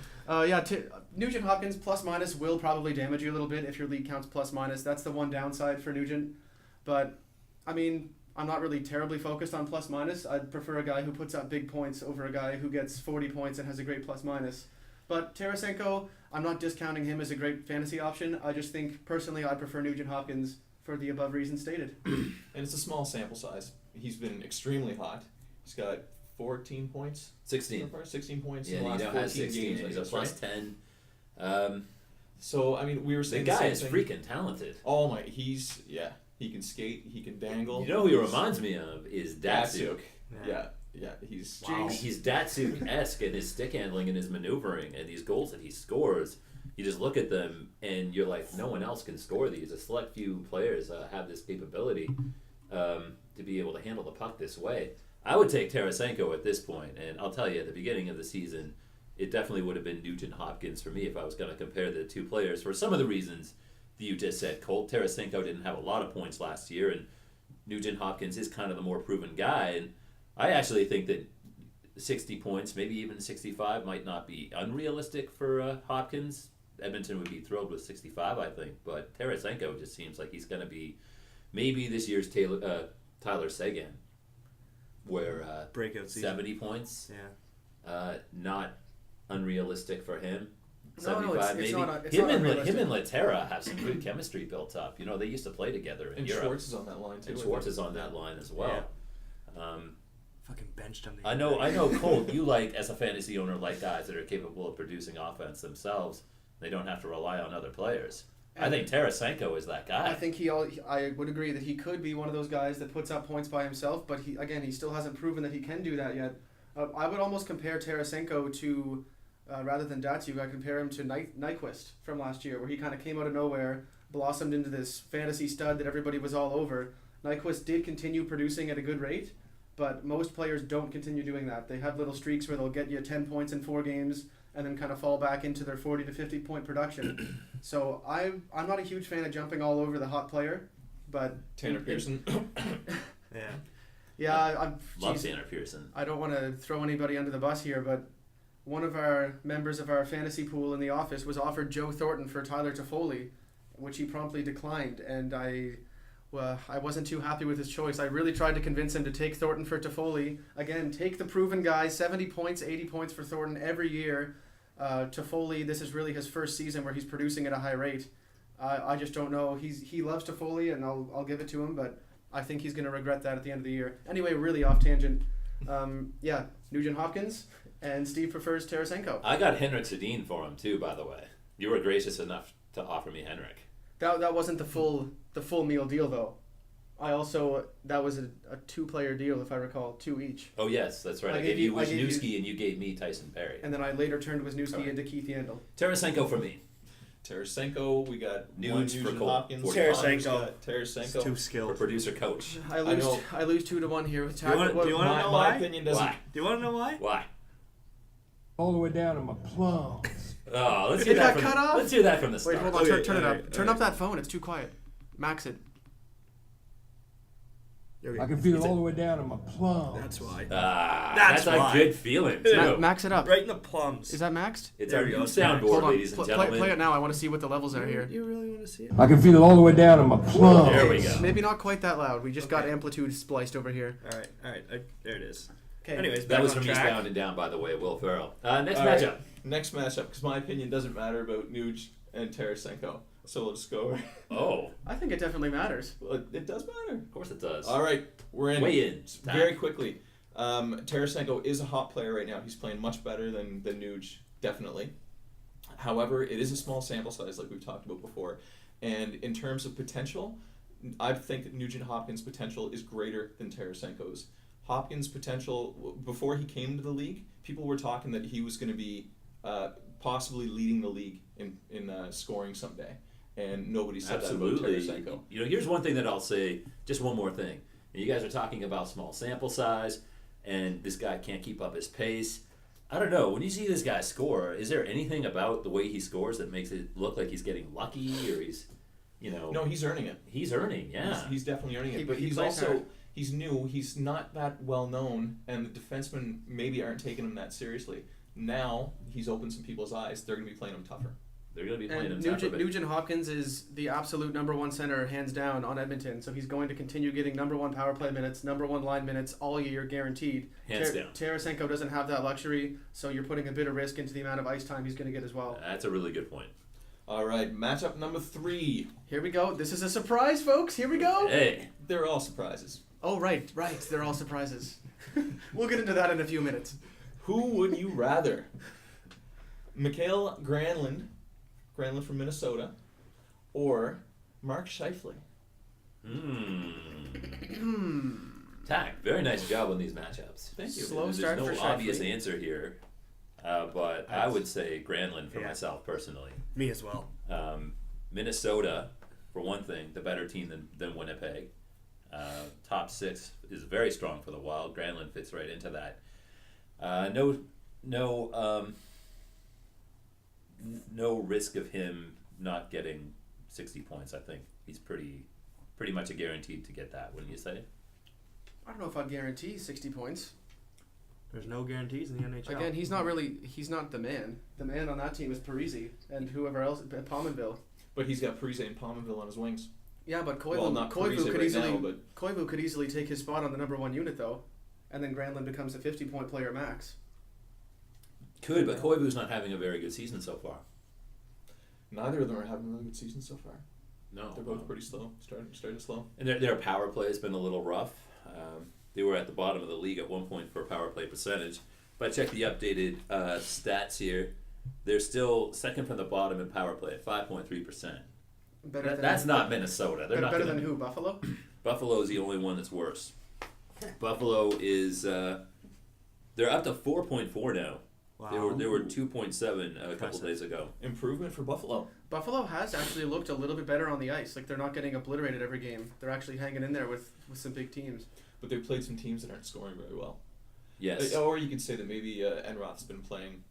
S1: Nugent Hopkins plus minus will probably damage you a little bit if your league counts plus minus. That's the one downside for Nugent. But I mean, I'm not really terribly focused on plus minus. I'd prefer a guy who puts up big points over a guy who gets 40 points and has a great plus minus. But Tarasenko, I'm not discounting him as a great fantasy option. I just think personally I prefer Nugent Hopkins for the above reasons stated.
S5: And it's a small sample size. He's been extremely hot. He's got 14 points.
S3: 16.
S5: 16 points
S3: Yeah,
S5: in the
S3: he
S5: last
S3: now
S5: 14
S3: has 16.
S5: games. I
S3: He's a
S5: guess,
S3: plus
S5: right?
S3: 10.
S5: So, I mean, we were
S3: The
S5: saying
S3: guy
S5: same
S3: is
S5: thing.
S3: freaking talented.
S5: Oh my, he can skate, he can dangle.
S3: You know who he reminds me of is Datsuk.
S5: Yeah, he's
S1: Wow.
S3: He's Datsuk-esque in his stick handling and his maneuvering, and these goals that he scores, you just look at them and you're like, no one else can score these. A select few players have this capability to be able to handle the puck this way. I would take Tarasenko at this point, and I'll tell you, at the beginning of the season, it definitely would have been Nugent Hopkins for me if I was going to compare the two players for some of the reasons that you just said. Colt Tarasenko didn't have a lot of points last year, and Nugent Hopkins is kind of the more proven guy, and I actually think that 60 points, maybe even 65, might not be unrealistic for Hopkins. Edmonton would be thrilled with 65, I think, but Tarasenko just seems like he's going to be maybe this year's Tyler Seguin, where
S2: Breakout season.
S3: 70 points,
S2: Yeah.
S3: not unrealistic for him.
S1: No,
S3: 75
S1: it's
S3: maybe.
S1: not
S3: him and
S1: unrealistic.
S3: Laterra have some good chemistry built up. You know, they used to play together in
S5: and
S3: Europe.
S5: Schwartz is on that line too.
S3: And
S5: I
S3: Schwartz
S5: think.
S3: is on that line as well.
S2: Fucking benched him.
S3: I know, Colt, you like, as a fantasy owner, like guys that are capable of producing offense themselves. They don't have to rely on other players. I think Tarasenko is that guy.
S1: I think I would agree that he could be one of those guys that puts up points by himself, but he still hasn't proven that he can do that yet. I would almost compare Tarasenko to, rather than Datsuk, I compare him to Nyquist from last year, where he kind of came out of nowhere, blossomed into this fantasy stud that everybody was all over. Nyquist did continue producing at a good rate, but most players don't continue doing that. They have little streaks where they'll get you 10 points in 4 games and then kind of fall back into their 40 to 50 point production. So I'm not a huge fan of jumping all over the hot player, but
S5: Tanner Pearson.
S2: Yeah.
S1: yeah,
S3: Love Tanner Pearson.
S1: I don't want to throw anybody under the bus here, but one of our members of our fantasy pool in the office was offered Joe Thornton for Tyler Toffoli, which he promptly declined, and I wasn't too happy with his choice. I really tried to convince him to take Thornton for Toffoli. Again, take the proven guy, 70 points, 80 points for Thornton every year. Toffoli, this is really his first season where he's producing at a high rate. I just don't know. He loves Toffoli, and I'll give it to him, but I think he's going to regret that at the end of the year. Anyway, really off tangent. Nugent Hopkins, and Steve prefers Tarasenko.
S3: I got Henrik Sedin for him too, by the way. You were gracious enough to offer me Henrik.
S1: That wasn't the full meal deal though. That was a 2-player deal if I recall, 2 each.
S3: Oh yes, that's right. I gave you Wisniewski and you gave me Tyson Perry.
S1: And then I later turned Wisniewski
S3: Right.
S1: into Keith Yandel.
S3: Tarasenko for me.
S5: Tarasenko, we got
S3: Nudes for
S5: Nugent
S3: Cole.
S5: Hopkins.
S2: Tarasenko.
S5: Connor's got
S2: It's
S5: Tarasenko.
S2: too
S3: For
S2: skilled.
S3: producer coach.
S1: I lose 2-1 here with
S2: Do you want to
S5: My,
S2: know
S5: my
S2: why?
S5: opinion doesn't.
S3: Why?
S2: Do you want to know why?
S3: Why?
S4: All the way down to my plums.
S3: Oh, let's
S1: It
S3: hear that
S1: got
S3: from
S1: cut off?
S3: Let's hear that from the start.
S1: Wait, hold on.
S2: Okay,
S1: Turn it up.
S2: alright,
S1: Turn up that phone. It's too quiet. Max it.
S4: I can feel it all the way down in my plums.
S7: That's why.
S3: That's a
S7: why.
S3: good feeling, too.
S1: Max it up.
S7: Right in the plums.
S1: Is that maxed?
S3: It's
S7: There
S3: our
S7: we
S3: new
S7: go.
S3: soundboard,
S1: Hold on.
S3: ladies and
S1: Play
S3: gentlemen.
S1: it now. I want to see what the levels are here.
S7: You really want to see it?
S4: I can feel it all the way down in my plums.
S3: There we go.
S1: Maybe not quite that loud. We just got
S7: Okay.
S1: amplitude spliced over here.
S7: All right. There it is.
S1: Okay.
S7: Anyways,
S3: That
S7: back
S3: was
S7: on
S3: from
S7: track.
S3: Eastbound and Down, by the way, Will Ferrell. Next
S5: All right,
S3: matchup.
S5: Next matchup, because my opinion doesn't matter about Nuge and Tarasenko. So let's go.
S3: Oh,
S1: I think it definitely matters.
S5: Well, it does matter.
S3: of course it does.
S5: All right, we're in.
S3: Weigh in.
S5: Very quickly. Tarasenko is a hot player right now. He's playing much better than Nuge, definitely. However, it is a small sample size, like we've talked about before. And in terms of potential, I think that Nugent Hopkins' potential is greater than Tarasenko's. Hopkins' potential, before he came to the league, people were talking that he was going to be possibly leading the league in scoring someday. And nobody said
S3: Absolutely.
S5: that about Tarasenko.
S3: You know, here's one thing that I'll say. Just one more thing. You guys are talking about small sample size, and this guy can't keep up his pace. I don't know. When you see this guy score, is there anything about the way he scores that makes it look like he's getting lucky, or he's, you know?
S5: No, he's earning it.
S3: He's earning. Yeah.
S5: He's definitely earning
S1: He-
S5: it. But
S1: he
S5: he's
S1: plays
S5: also
S1: hard.
S5: he's new. He's not that well known, and the defensemen maybe aren't taking him that seriously. Now he's opened some people's eyes. They're going to be playing him tougher.
S3: They're going to be playing him
S1: And
S3: tougher, but-
S1: Nugent Hopkins is the absolute number one center, hands down, on Edmonton. So he's going to continue getting number one power play minutes, number one line minutes all year, guaranteed.
S3: Hands down.
S1: Tarasenko doesn't have that luxury, so you're putting a bit of risk into the amount of ice time he's going to get as well.
S3: That's a really good point.
S5: All right, matchup number 3.
S1: Here we go. This is a surprise, folks. Here we go.
S3: Hey.
S5: They're all surprises.
S1: Oh, right. They're all surprises. We'll get into that in a few minutes.
S5: Who would you rather? Mikael Granlund from Minnesota, or Mark Scheifele?
S3: Tack, very nice job on these matchups.
S5: Thank you.
S1: Slow
S3: There's
S1: start
S3: no
S1: for Scheifele.
S3: obvious answer here, but I would say Granlund for
S7: Yeah.
S3: myself personally.
S7: Me as well.
S3: Minnesota, for one thing, the better team than Winnipeg. Top 6 is very strong for the Wild. Granlund fits right into that. No risk of him not getting 60 points. I think he's pretty much a guaranteed to get that. Wouldn't you say?
S1: I don't know if I'd guarantee 60 points.
S7: There's no guarantees in the NHL.
S1: Again, he's not the man. The man on that team is Parisi and whoever else, Pominville.
S5: But he's got Parise and Pominville on his wings.
S1: Yeah, but Koivu,
S5: Well, not Parise
S1: Koivu could easily take his spot on the number one unit though, and then Granlund becomes a 50-point player max.
S3: Could, but Koivu's not having a very good season so far.
S5: Neither of them are having a really good season so far.
S3: No,
S5: They're both pretty slow, starting slow.
S3: And their power play has been a little rough. They were at the bottom of the league at one point for power play percentage. But I checked the updated stats here. They're still second from the bottom in power play at 5.3%. That's not Minnesota. They're not
S1: better
S3: gonna,
S1: than who? Buffalo?
S3: Buffalo's the only one that's worse. Buffalo is they're up to 4.4 now.
S7: Wow.
S3: They were 2.7 a couple days ago.
S5: Improvement for Buffalo.
S1: Buffalo has actually looked a little bit better on the ice. Like they're not getting obliterated every game. They're actually hanging in there with some big teams.
S5: But they've played some teams that aren't scoring very well.
S3: Yes.
S5: Or you could say that maybe Enroth's been playing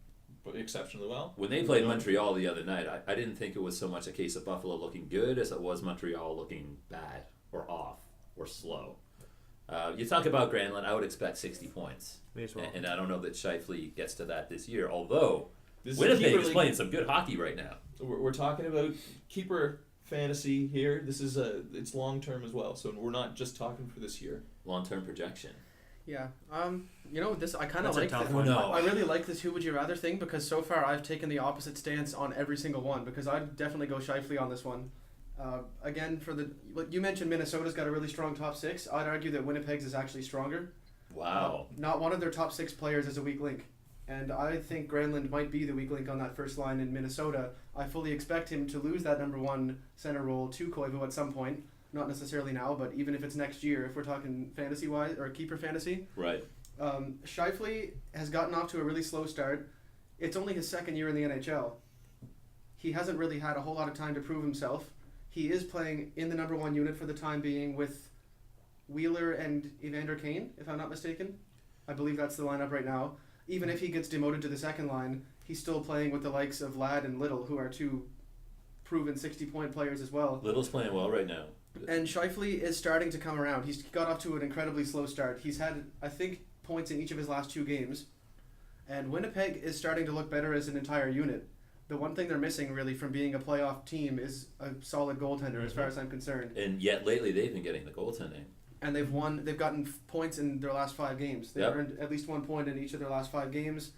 S5: exceptionally well.
S3: When they played Montreal the other night, I didn't think it was so much a case of Buffalo looking good as it was Montreal looking bad or off or slow. You talk about Granlund, I would expect 60 points.
S7: Me as well.
S3: And I don't know that Scheifele gets to that this year, although
S5: This
S3: Winnipeg
S5: keeper
S3: is
S5: league.
S3: playing some good hockey right now.
S5: We're talking about keeper fantasy here. This is it's long term as well, so we're not just talking for this year.
S3: Long-term projection.
S1: Yeah. This I kind of
S7: That's a
S1: like.
S7: tough
S1: This.
S7: one.
S3: No.
S1: I really like this Who Would You Rather thing because so far I've taken the opposite stance on every single one because I'd definitely go Scheifele on this one. Again, you mentioned Minnesota's got a really strong top 6. I'd argue that Winnipeg's is actually stronger.
S3: Wow.
S1: Not one of their top 6 players is a weak link. And I think Granlund might be the weak link on that first line in Minnesota. I fully expect him to lose that number one center role to Koivu at some point. Not necessarily now, but even if it's next year, if we're talking fantasy-wise or keeper fantasy.
S3: Right.
S1: Scheifele has gotten off to a really slow start. It's only his second year in the NHL. He hasn't really had a whole lot of time to prove himself. He is playing in the number one unit for the time being with Wheeler and Evander Kane, if I'm not mistaken. I believe that's the lineup right now. Even if he gets demoted to the second line, he's still playing with the likes of Ladd and Little, who are two proven 60-point players as well.
S3: Little's playing well right now.
S1: And Scheifele is starting to come around. He's got off to an incredibly slow start. He's had, I think, points in each of his last 2 games. And Winnipeg is starting to look better as an entire unit. The one thing they're missing, really, from being a playoff team is a solid goaltender, as far as I'm concerned.
S3: And yet lately they've been getting the goaltending.
S1: And they've gotten points in their last 5 games. They've earned at least 1 point in each of their last 5 games.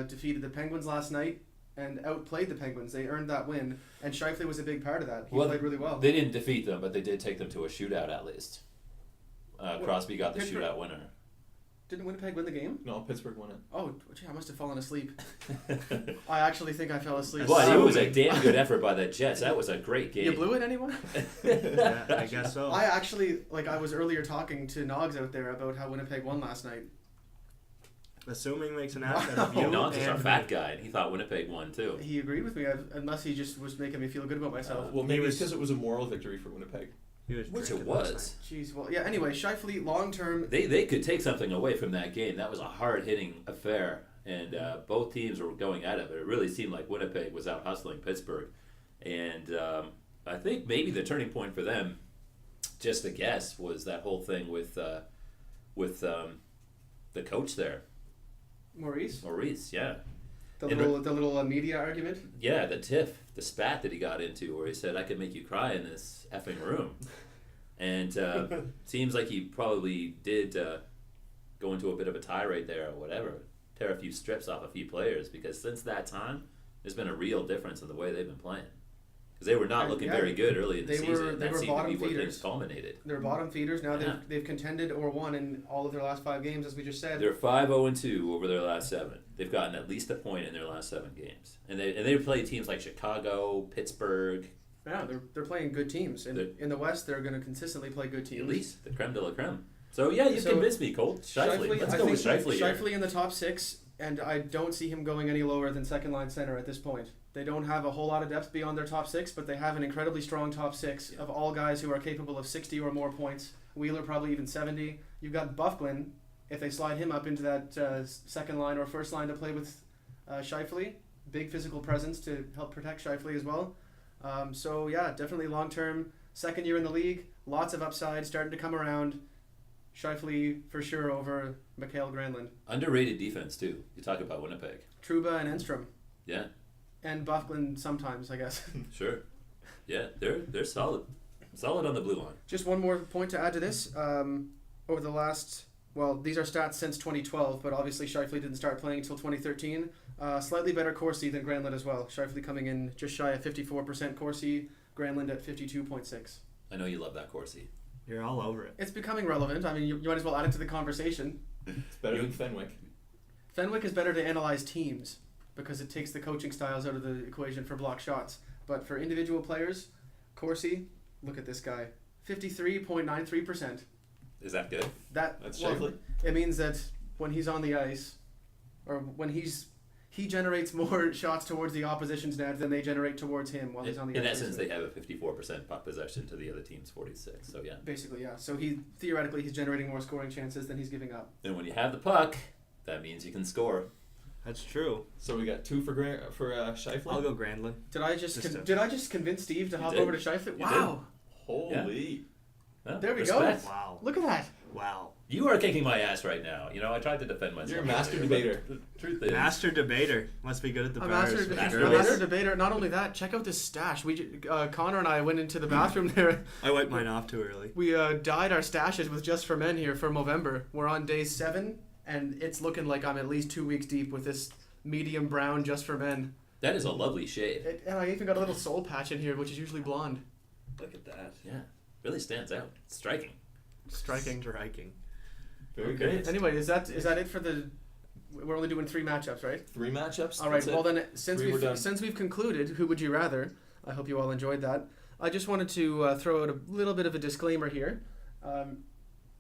S1: Defeated the Penguins last night and outplayed the Penguins. They earned that win, and Scheifele was a big part of that. He played really well.
S3: They didn't defeat them, but they did take them to a shootout at least. Crosby got the
S1: Pittsburgh-
S3: shootout winner.
S1: Didn't Winnipeg win the game?
S5: No, Pittsburgh won it.
S1: Oh, gee, I must have fallen asleep. I actually think I fell asleep.
S3: But it was a damn good effort by the Jets. That was a great game.
S1: You blew it, anyone?
S7: Yeah, I guess so.
S1: I actually, I was earlier talking to Nogs out there about how Winnipeg won last night.
S7: Assuming makes an ass out of you.
S3: Nons is our
S7: and
S3: fat
S7: me.
S3: guy, and he thought Winnipeg won too.
S1: He agreed with me, unless he just was making me feel good about myself.
S5: Well, maybe
S7: He
S5: it's
S7: was-
S5: because it was a moral victory for Winnipeg.
S7: He was
S3: Which it
S7: drinking last
S3: was.
S1: Jeez, well, yeah, anyway, Scheifele, long-term,
S3: They could take something away from that game. That was a hard-hitting affair, and both teams were going at it, but it really seemed like Winnipeg was out hustling Pittsburgh. And I think maybe the turning point for them, just a guess, was that whole thing with the coach there,
S1: Maurice,
S3: yeah.
S1: the
S3: And
S1: little media argument.
S3: Yeah, the tiff, the spat that he got into where he said, I could make you cry in this effing room. And seems like he probably did go into a bit of a tirade there or whatever, tear a few strips off a few players, because since that time, there's been a real difference in the way they've been playing. Because they were not looking
S1: Yeah,
S3: very good early in the
S1: they
S3: season,
S1: were-
S3: and
S1: they
S3: that
S1: were
S3: seemed to be
S1: bottom
S3: where
S1: feeders.
S3: things culminated.
S1: They're bottom feeders. Now
S3: Yeah.
S1: they've contended or won in all of their last 5 games, as we just said.
S3: They're 5-0-2 over their last 7. They've gotten at least a point in their last 7 games, and they play teams like Chicago, Pittsburgh.
S1: Yeah, they're playing good teams.
S3: They're-
S1: In the West, they're going to consistently play good teams.
S3: At least the creme de la creme. So yeah, you
S1: So,
S3: convinced me, Colt. Scheifele. Let's go with Scheifele here.
S1: Scheifele in the top 6, and I don't see him going any lower than second line center at this point. They don't have a whole lot of depth beyond their top 6, but they have an incredibly strong top 6 of all guys who are capable of 60 or more points. Wheeler probably even 70. You've got Bufflin, if they slide him up into that second line or first line to play with Scheifele. Big physical presence to help protect Scheifele as well. So yeah, definitely long-term, second year in the league, lots of upside, starting to come around. Scheifele for sure over Mikael Granlund.
S3: Underrated defense too. You talk about Winnipeg.
S1: Truba and Enstrom.
S3: Yeah,
S1: And Bufflin sometimes, I guess.
S3: sure. Yeah, they're solid. Solid on the blue line.
S1: Just one more point to add to this. Over the last, these are stats since 2012, but obviously Scheifele didn't start playing until 2013. Slightly better Corsi than Granlund as well. Scheifele coming in just shy of 54% Corsi, Granlund at 52.6.
S3: I know you love that Corsi.
S7: You're all over it.
S1: It's becoming relevant. I mean, you might as well add it to the conversation.
S5: It's better than Fenwick.
S1: Fenwick is better to analyze teams because it takes the coaching styles out of the equation for block shots. But for individual players, Corsi, look at this guy, 53.93%.
S3: Is that good?
S5: That's Scheifele.
S1: It means that when he's on the ice, or when he generates more shots towards the opposition's net than they generate towards him while he's on the
S3: In
S1: ice.
S3: essence, they have a 54% puck possession to the other team's 46. So yeah.
S1: Basically, yeah. So theoretically he's generating more scoring chances than he's giving up.
S3: And when you have the puck, that means you can score.
S7: That's true.
S5: So we got 2 for Scheifele.
S7: I'll go Granlund.
S1: Did I just
S7: Just
S1: did I just convince Steve to hop
S3: did.
S1: over to Scheifele?
S3: You
S1: Wow!
S5: Holy.
S3: Huh?
S1: There we
S3: Respect.
S1: go.
S7: Wow.
S1: Look at that.
S7: Wow.
S3: You are kicking my ass right now. You know, I tried to defend myself.
S5: You're a master
S3: earlier,
S5: debater.
S3: but The truth is,
S7: Master debater. Must be good at the
S1: A
S7: bars.
S1: master,
S7: with
S1: a
S7: the
S3: girls.
S1: master debater. Not only that, check out this stash. Connor and I went into the bathroom there.
S7: I wiped mine off too early.
S1: We dyed our stashes with Just for Men here for Movember. We're on day 7, and it's looking like I'm at least 2 weeks deep with this medium brown Just for Men.
S3: that is a lovely shade.
S1: And I even got a little soul patch in here, which is usually blonde.
S7: Look at that.
S3: Yeah, really stands out. Striking.
S1: Striking.
S7: Striking.
S5: Very
S3: Okay.
S5: good.
S1: Anyway, is that it for the? We're only doing 3 matchups, right?
S5: 3 matchups.
S1: All right.
S5: That's it.
S1: Well then, since
S5: 3 we're done.
S1: we've concluded, who would you rather? I hope you all enjoyed that. I just wanted to throw out a little bit of a disclaimer here.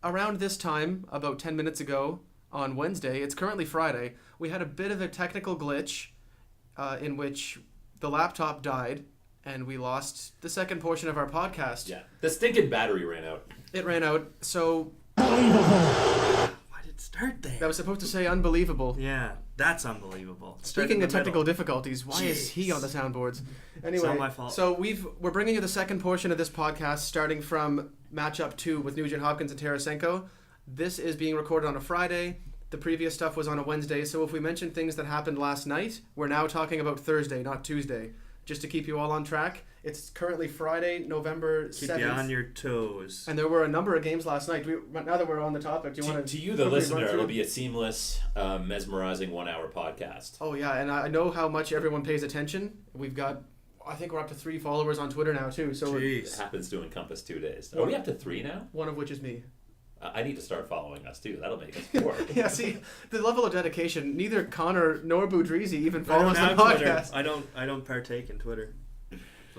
S1: Around this time, about 10 minutes ago on Wednesday, it's currently Friday, we had a bit of a technical glitch in which the laptop died and we lost the second portion of our podcast.
S3: Yeah, the stinking battery ran out.
S1: It ran out, so
S7: Why did it start there?
S1: that was supposed to say unbelievable.
S7: Yeah. That's unbelievable. Straight
S1: Speaking
S7: in
S1: of
S7: the
S1: technical
S7: middle.
S1: difficulties, why is he on the soundboards? Anyway,
S7: not my fault.
S1: so we're bringing you the second portion of this podcast, starting from matchup 2 with Nugent Hopkins and Tarasenko. This is being recorded on a Friday. The previous stuff was on a Wednesday, so if we mention things that happened last night, we're now talking about Thursday, not Tuesday. Just to keep you all on track. It's currently Friday, November 7th.
S7: Keep you on your toes.
S1: And there were a number of games last night. Now that we're on the topic, do you want
S3: To you, the
S1: quickly
S3: listener,
S1: run through
S3: it'll
S1: it?
S3: be a seamless, mesmerizing 1 hour podcast.
S1: Oh yeah, and I know how much everyone pays attention. I think we're up to 3 followers on Twitter now too. So
S3: It
S7: Jeez.
S3: happens to encompass 2 days. Are we up to 3 now?
S1: one of which is me.
S3: I need to start following us too. That'll make us 4.
S1: Yeah, see the level of dedication. Neither Connor nor Boudreezy even
S7: I
S1: follows
S7: don't
S1: the
S7: have Twitter.
S1: podcast.
S7: I don't partake in Twitter.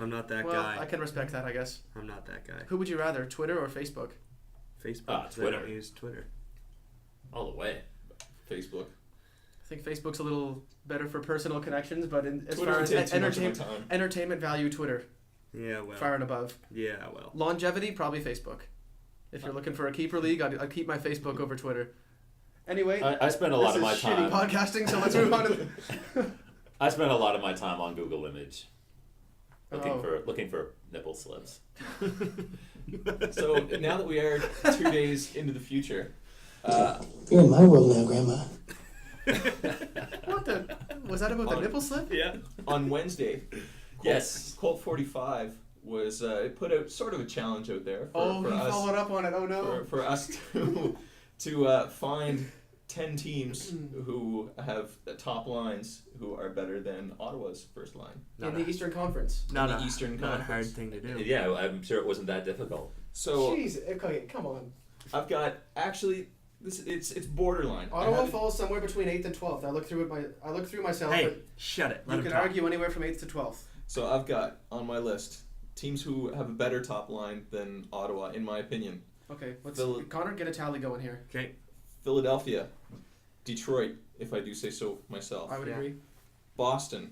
S7: I'm not that
S1: Well,
S7: guy.
S1: I can respect that, I guess.
S7: I'm not that guy.
S1: Who would you rather, Twitter or Facebook?
S7: Facebook.
S3: Ah,
S7: 'cause I
S3: Twitter.
S7: don't use Twitter.
S3: All the way.
S5: Facebook.
S1: I think Facebook's a little better for personal connections, but as
S5: Twitter
S1: far
S5: would
S1: as
S5: take too much of my
S1: entertainment,
S5: time.
S1: entertainment value, Twitter
S7: Yeah, well.
S1: far and above.
S7: Yeah, well.
S1: Longevity, probably Facebook. If you're looking for a keeper league, I'd keep my Facebook over Twitter. Anyway,
S3: I spent a lot
S1: this
S3: of my
S1: is shitty
S3: time.
S1: podcasting, so let's move on to
S3: I spent a lot of my time on Google Image, looking
S1: Oh.
S3: for nipple slips.
S5: So now that we are 2 days into the future,
S8: You're in my world now, Grandma.
S1: What the? Was that about the nipple slip?
S7: Yeah.
S5: on Wednesday,
S3: Yes.
S5: Colt 45 was it put out sort of a challenge out there for
S1: He
S5: us
S1: followed up on it. Oh no.
S5: for us to find 10 teams who have top lines who are better than Ottawa's first line.
S1: In the Eastern Conference.
S7: Not
S5: the
S7: a,
S5: Eastern
S7: not a hard
S5: Conference.
S7: thing to do.
S3: Yeah, I'm sure it wasn't that difficult.
S5: So
S1: Jeez, okay, come on.
S5: I've got actually it's borderline. I
S1: Ottawa
S5: have-
S1: falls somewhere between 8th and 12th. I looked through myself.
S7: Hey,
S1: but
S7: shut it. Let
S1: you
S7: him
S1: can
S7: talk.
S1: argue anywhere from 8th to 12th.
S5: So I've got on my list teams who have a better top line than Ottawa, in my opinion.
S1: Okay, let's
S5: Phil-
S1: Connor get a tally going here.
S7: Okay.
S5: Philadelphia, Detroit, if I do say so myself.
S1: I would
S7: Yeah.
S1: agree.
S5: Boston,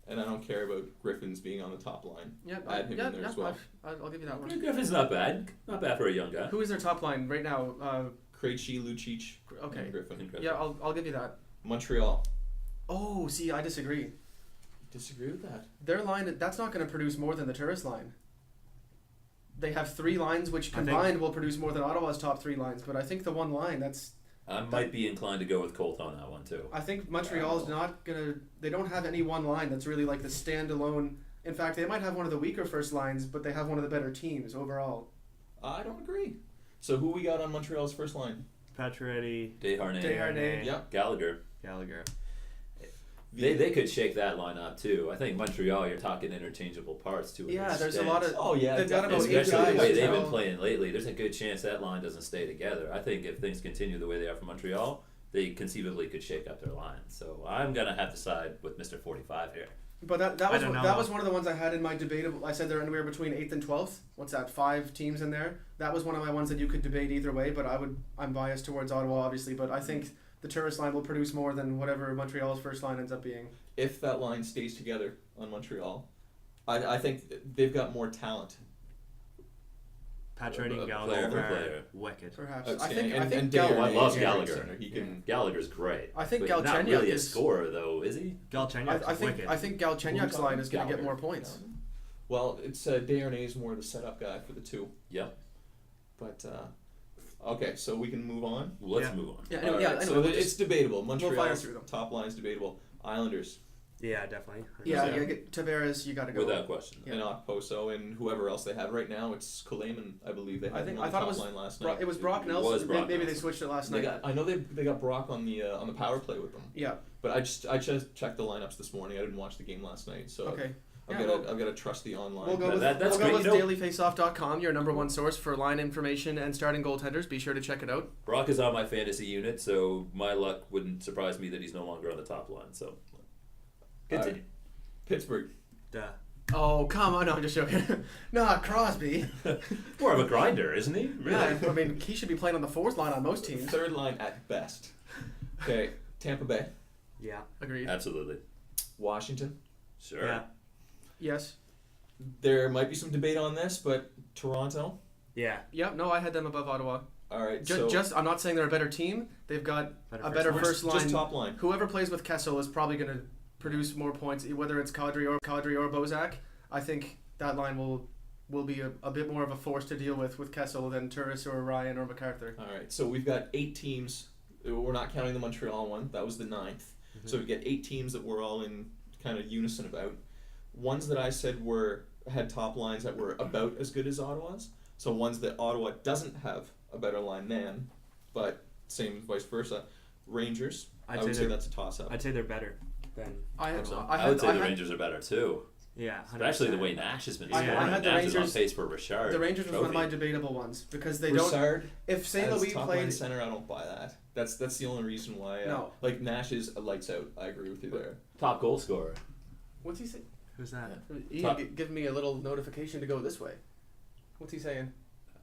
S5: and I don't care about Griffins being on the top line.
S1: Yep,
S5: Add him in there as well.
S1: I'll give you that one.
S3: Griffin's not bad. Not bad for a young guy.
S1: Who is their top line right now?
S5: Krejci, Lucic,
S1: Okay.
S5: and Griffin.
S3: Griffin.
S1: Yeah, I'll give you that.
S5: Montreal.
S1: Oh, see, I disagree.
S5: Disagree with that.
S1: Their line, that's not going to produce more than the tourist line. They have 3 lines, which
S7: I think-
S1: combined will produce more than Ottawa's top 3 lines. But I think the one line,
S3: I might be inclined to go with Colt on that one too.
S1: I think Montreal's not gonna. They don't have any one line that's really like the standalone. In fact, they might have one of the weaker first lines, but they have one of the better teams overall.
S5: I don't agree. So who we got on Montreal's first line?
S7: Pacioretty,
S3: Desharnais,
S1: Desharnais.
S5: Yep.
S3: Gallagher.
S7: Gallagher.
S3: They could shake that line up too. I think Montreal, you're talking interchangeable parts to an
S1: Yeah, there's a
S3: extent.
S1: lot of.
S5: Oh, yeah,
S1: they've got about 8
S3: Especially
S1: guys.
S3: the way they've
S1: now.
S3: been playing lately, there's a good chance that line doesn't stay together. I think if things continue the way they are for Montreal, they conceivably could shake up their line. So I'm gonna have to side with Mr. 45 here.
S1: But that
S7: I
S1: was
S7: don't
S1: that
S7: know.
S1: was one of the ones I had in my debatable. I said they're anywhere between 8th and 12th. What's that? 5 teams in there. That was one of my ones that you could debate either way. But I'm biased towards Ottawa, obviously. But I think the tourist line will produce more than whatever Montreal's first line ends up being.
S5: If that line stays together on Montreal, I think they've got more talent.
S7: Pacioretty and
S5: Player
S7: Gallagher
S3: for
S7: are
S3: player.
S7: wicked.
S1: Perhaps I
S5: Outstanding.
S1: think
S5: and
S1: Gal-
S3: I love
S5: Galchenyuk
S3: Gallagher.
S5: center. He can.
S3: Gallagher's great.
S1: I think
S3: but not
S1: Galchenyuk
S3: really a
S1: is-
S3: scorer though, is he?
S7: Galchenyuk's wicked.
S1: I think Galchenyuk's line is going to get more
S5: Gallagher.
S1: points.
S5: Well, it's Desharnais more the setup guy for the two.
S3: Yep.
S5: But okay, so we can move on.
S3: Let's
S7: Yeah.
S3: move on.
S1: Yeah,
S5: All
S1: anyway,
S5: right,
S1: anyway,
S5: so
S1: we'll
S5: it's
S1: just-
S5: debatable.
S1: fire
S5: Montreal's
S1: through them.
S5: top line's debatable. Islanders
S7: Yeah, definitely.
S1: yeah,
S3: Yeah.
S1: you get Tavares, you got to go.
S3: Without question.
S1: Yeah.
S5: and Okposo and whoever else they have right now. It's Coleman, I believe they had
S1: I think
S5: him on
S1: I
S5: the
S1: thought
S5: top
S1: it was
S5: line last
S1: Bro-
S5: night.
S1: it was Brock
S3: It
S1: Nelson.
S3: was Brock
S1: Maybe they
S3: Nelson.
S1: switched it last
S5: They
S1: night.
S5: got, I know they got Brock on the power play with them.
S1: Yeah.
S5: But I just checked the lineups this morning. I didn't watch the game last night, so
S1: Okay.
S5: I've
S1: Yeah,
S5: got to trust the online.
S1: We'll go with,
S3: that's
S1: we'll go
S3: great.
S1: with dailyfaceoff.com, your number one source for line information and starting goaltenders. Be sure to check it out.
S3: Brock is on my fantasy unit, so my luck wouldn't surprise me that he's no longer on the top line. So continue.
S5: Pittsburgh.
S7: Duh.
S1: Oh, come on. No, I'm just joking. Nah, Crosby.
S3: More of a grinder, isn't he? Really?
S1: Yeah, I mean, he should be playing on the 4th line on most teams.
S5: Third line at best. Okay, Tampa Bay,
S7: Yeah.
S1: Agreed.
S3: Absolutely.
S5: Washington.
S3: Sure.
S7: Yeah.
S1: Yes.
S5: There might be some debate on this, but Toronto.
S7: Yeah.
S1: Yep, no, I had them above Ottawa.
S5: All right.
S1: Just I'm not saying they're a better team. They've got a better first line.
S5: Just top line.
S1: Whoever plays with Kessel is probably going to produce more points, whether it's Kadri or Bozak. I think that line will be a bit more of a force to deal with Kessel than Turris or Ryan or MacArthur.
S5: All right. So we've got 8 teams. We're not counting the Montreal one. That was the 9th. So we've got 8 teams that we're all in kind of unison about. Ones that I said had top lines that were about as good as Ottawa's. So ones that Ottawa doesn't have a better line than, but same vice versa. Rangers. I would say that's a toss-up.
S7: I'd say they're better than.
S3: I would say the Rangers are better too.
S7: Yeah, 100%.
S3: Especially the way Nash has been
S1: I
S3: scoring.
S1: had the
S3: Nash is on
S1: Rangers-
S3: pace for Richard.
S1: The Rangers was one of my debatable ones because they don't.
S5: Richard,
S1: If St.
S5: as
S1: Louis
S5: top
S1: played,
S5: line center, I don't buy that. That's the only reason why.
S1: No.
S5: Like Nash is a lights out. I agree with you there.
S3: Top goal scorer.
S1: what's he say?
S7: Who's that?
S1: Ian, give me a little notification to go this way. What's he saying?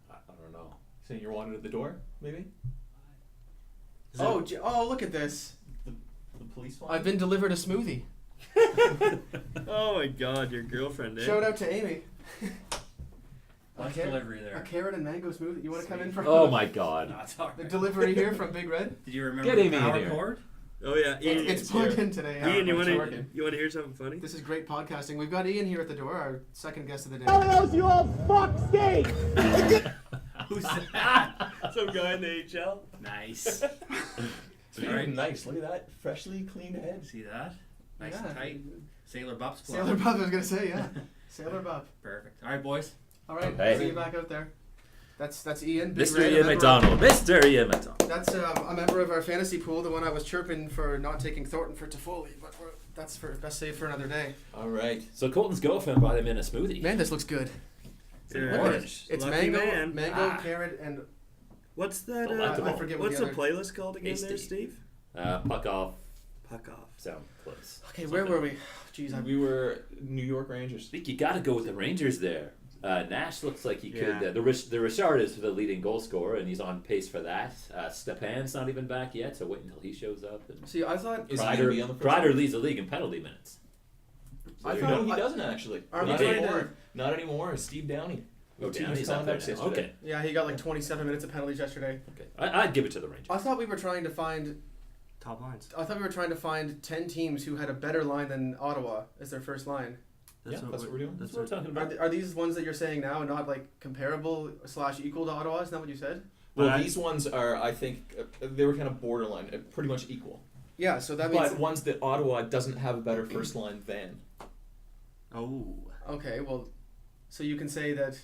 S3: I don't know.
S5: Saying you're wanted at the door, maybe.
S1: Oh, look at this!
S5: The police one.
S1: I've been delivered a smoothie.
S7: Oh my God, your girlfriend.
S1: Shout out to Amy.
S2: Lunch
S1: carrot-
S2: delivery
S1: A
S2: there.
S1: carrot and mango smoothie. You want to come in for
S3: Oh my God.
S2: No, it's all
S1: the
S2: right.
S1: delivery here from Big Red?
S2: Did you remember
S3: Get
S2: the
S3: Amy in
S2: power
S3: here.
S2: cord?
S7: Oh yeah, Ian.
S1: It's plugged in today.
S7: Ian, you
S1: It's
S7: want
S1: working.
S7: to hear something funny?
S1: This is great podcasting. We've got Ian here at the door, our second guest of the day.
S6: else, you old fuckskate!
S2: Who's that?
S7: Some guy in the HL.
S2: Nice.
S5: Speaking
S2: Alright.
S5: of nice, look at that freshly cleaned head.
S2: See that? Nice
S1: Yeah.
S2: and tight. Sailor Bup's plug.
S1: Sailor Buff, I was going to say, yeah. Sailor Buff.
S2: Perfect. All right, boys.
S1: All right,
S3: Hey.
S1: see you back out there. That's Ian. Big
S3: Mr.
S1: Red, a
S3: Ian
S1: member
S3: McDonald. Mr. Ian McDonald.
S1: of- That's a member of our fantasy pool, the one I was chirping for not taking Thornton for Toffoli, but that's for best save for another day.
S5: All right.
S3: So Colton's girlfriend bought him in a smoothie.
S1: Man, this looks good.
S7: Yeah.
S1: Look at it.
S3: Orange.
S1: It's
S7: Lucky
S1: mango,
S7: man.
S1: mango, carrot, and
S7: What's that?
S3: Delectable.
S1: I forget what
S7: What's
S1: the
S7: the
S1: other.
S7: playlist called again, there,
S3: Tasty.
S7: Steve?
S3: Puck off.
S7: Puck off.
S3: Sound close.
S1: Okay, where were we? Jeez,
S5: We were New York Rangers.
S3: I think you got to go with the Rangers there. Nash looks like he could.
S7: Yeah.
S3: The Richard is the leading goal scorer, and he's on pace for that. Stepan's not even back yet, so wait until he shows up. And
S1: See, I thought
S5: Is he gonna be on the first
S3: Kreider
S5: line?
S3: leads the league in penalty minutes.
S1: I
S5: No, he
S1: thought
S5: doesn't actually.
S1: Are we
S5: Not
S1: trying to-
S5: anymore. Not anymore. Steve Downey.
S3: Oh,
S5: Two
S3: Downey's up there
S5: misconducts
S3: now.
S5: yesterday.
S3: Okay,
S1: yeah, he got like 27 minutes of penalties yesterday.
S3: okay. I'd give it to the Rangers.
S1: I thought we were trying to find.
S7: Top lines.
S1: I thought we were trying to find 10 teams who had a better line than Ottawa as their first line.
S5: Yeah, that's what we're doing.
S3: That's what we're talking about.
S1: Are these ones that you're saying now not like comparable / equal to Ottawa? Is that what you said?
S5: Well,
S7: But I-
S5: these ones are, I think, they were kind of borderline, pretty much equal.
S1: Yeah, so that means.
S5: But ones that Ottawa doesn't have a better first line than.
S7: Oh.
S1: Okay, well, so you can say that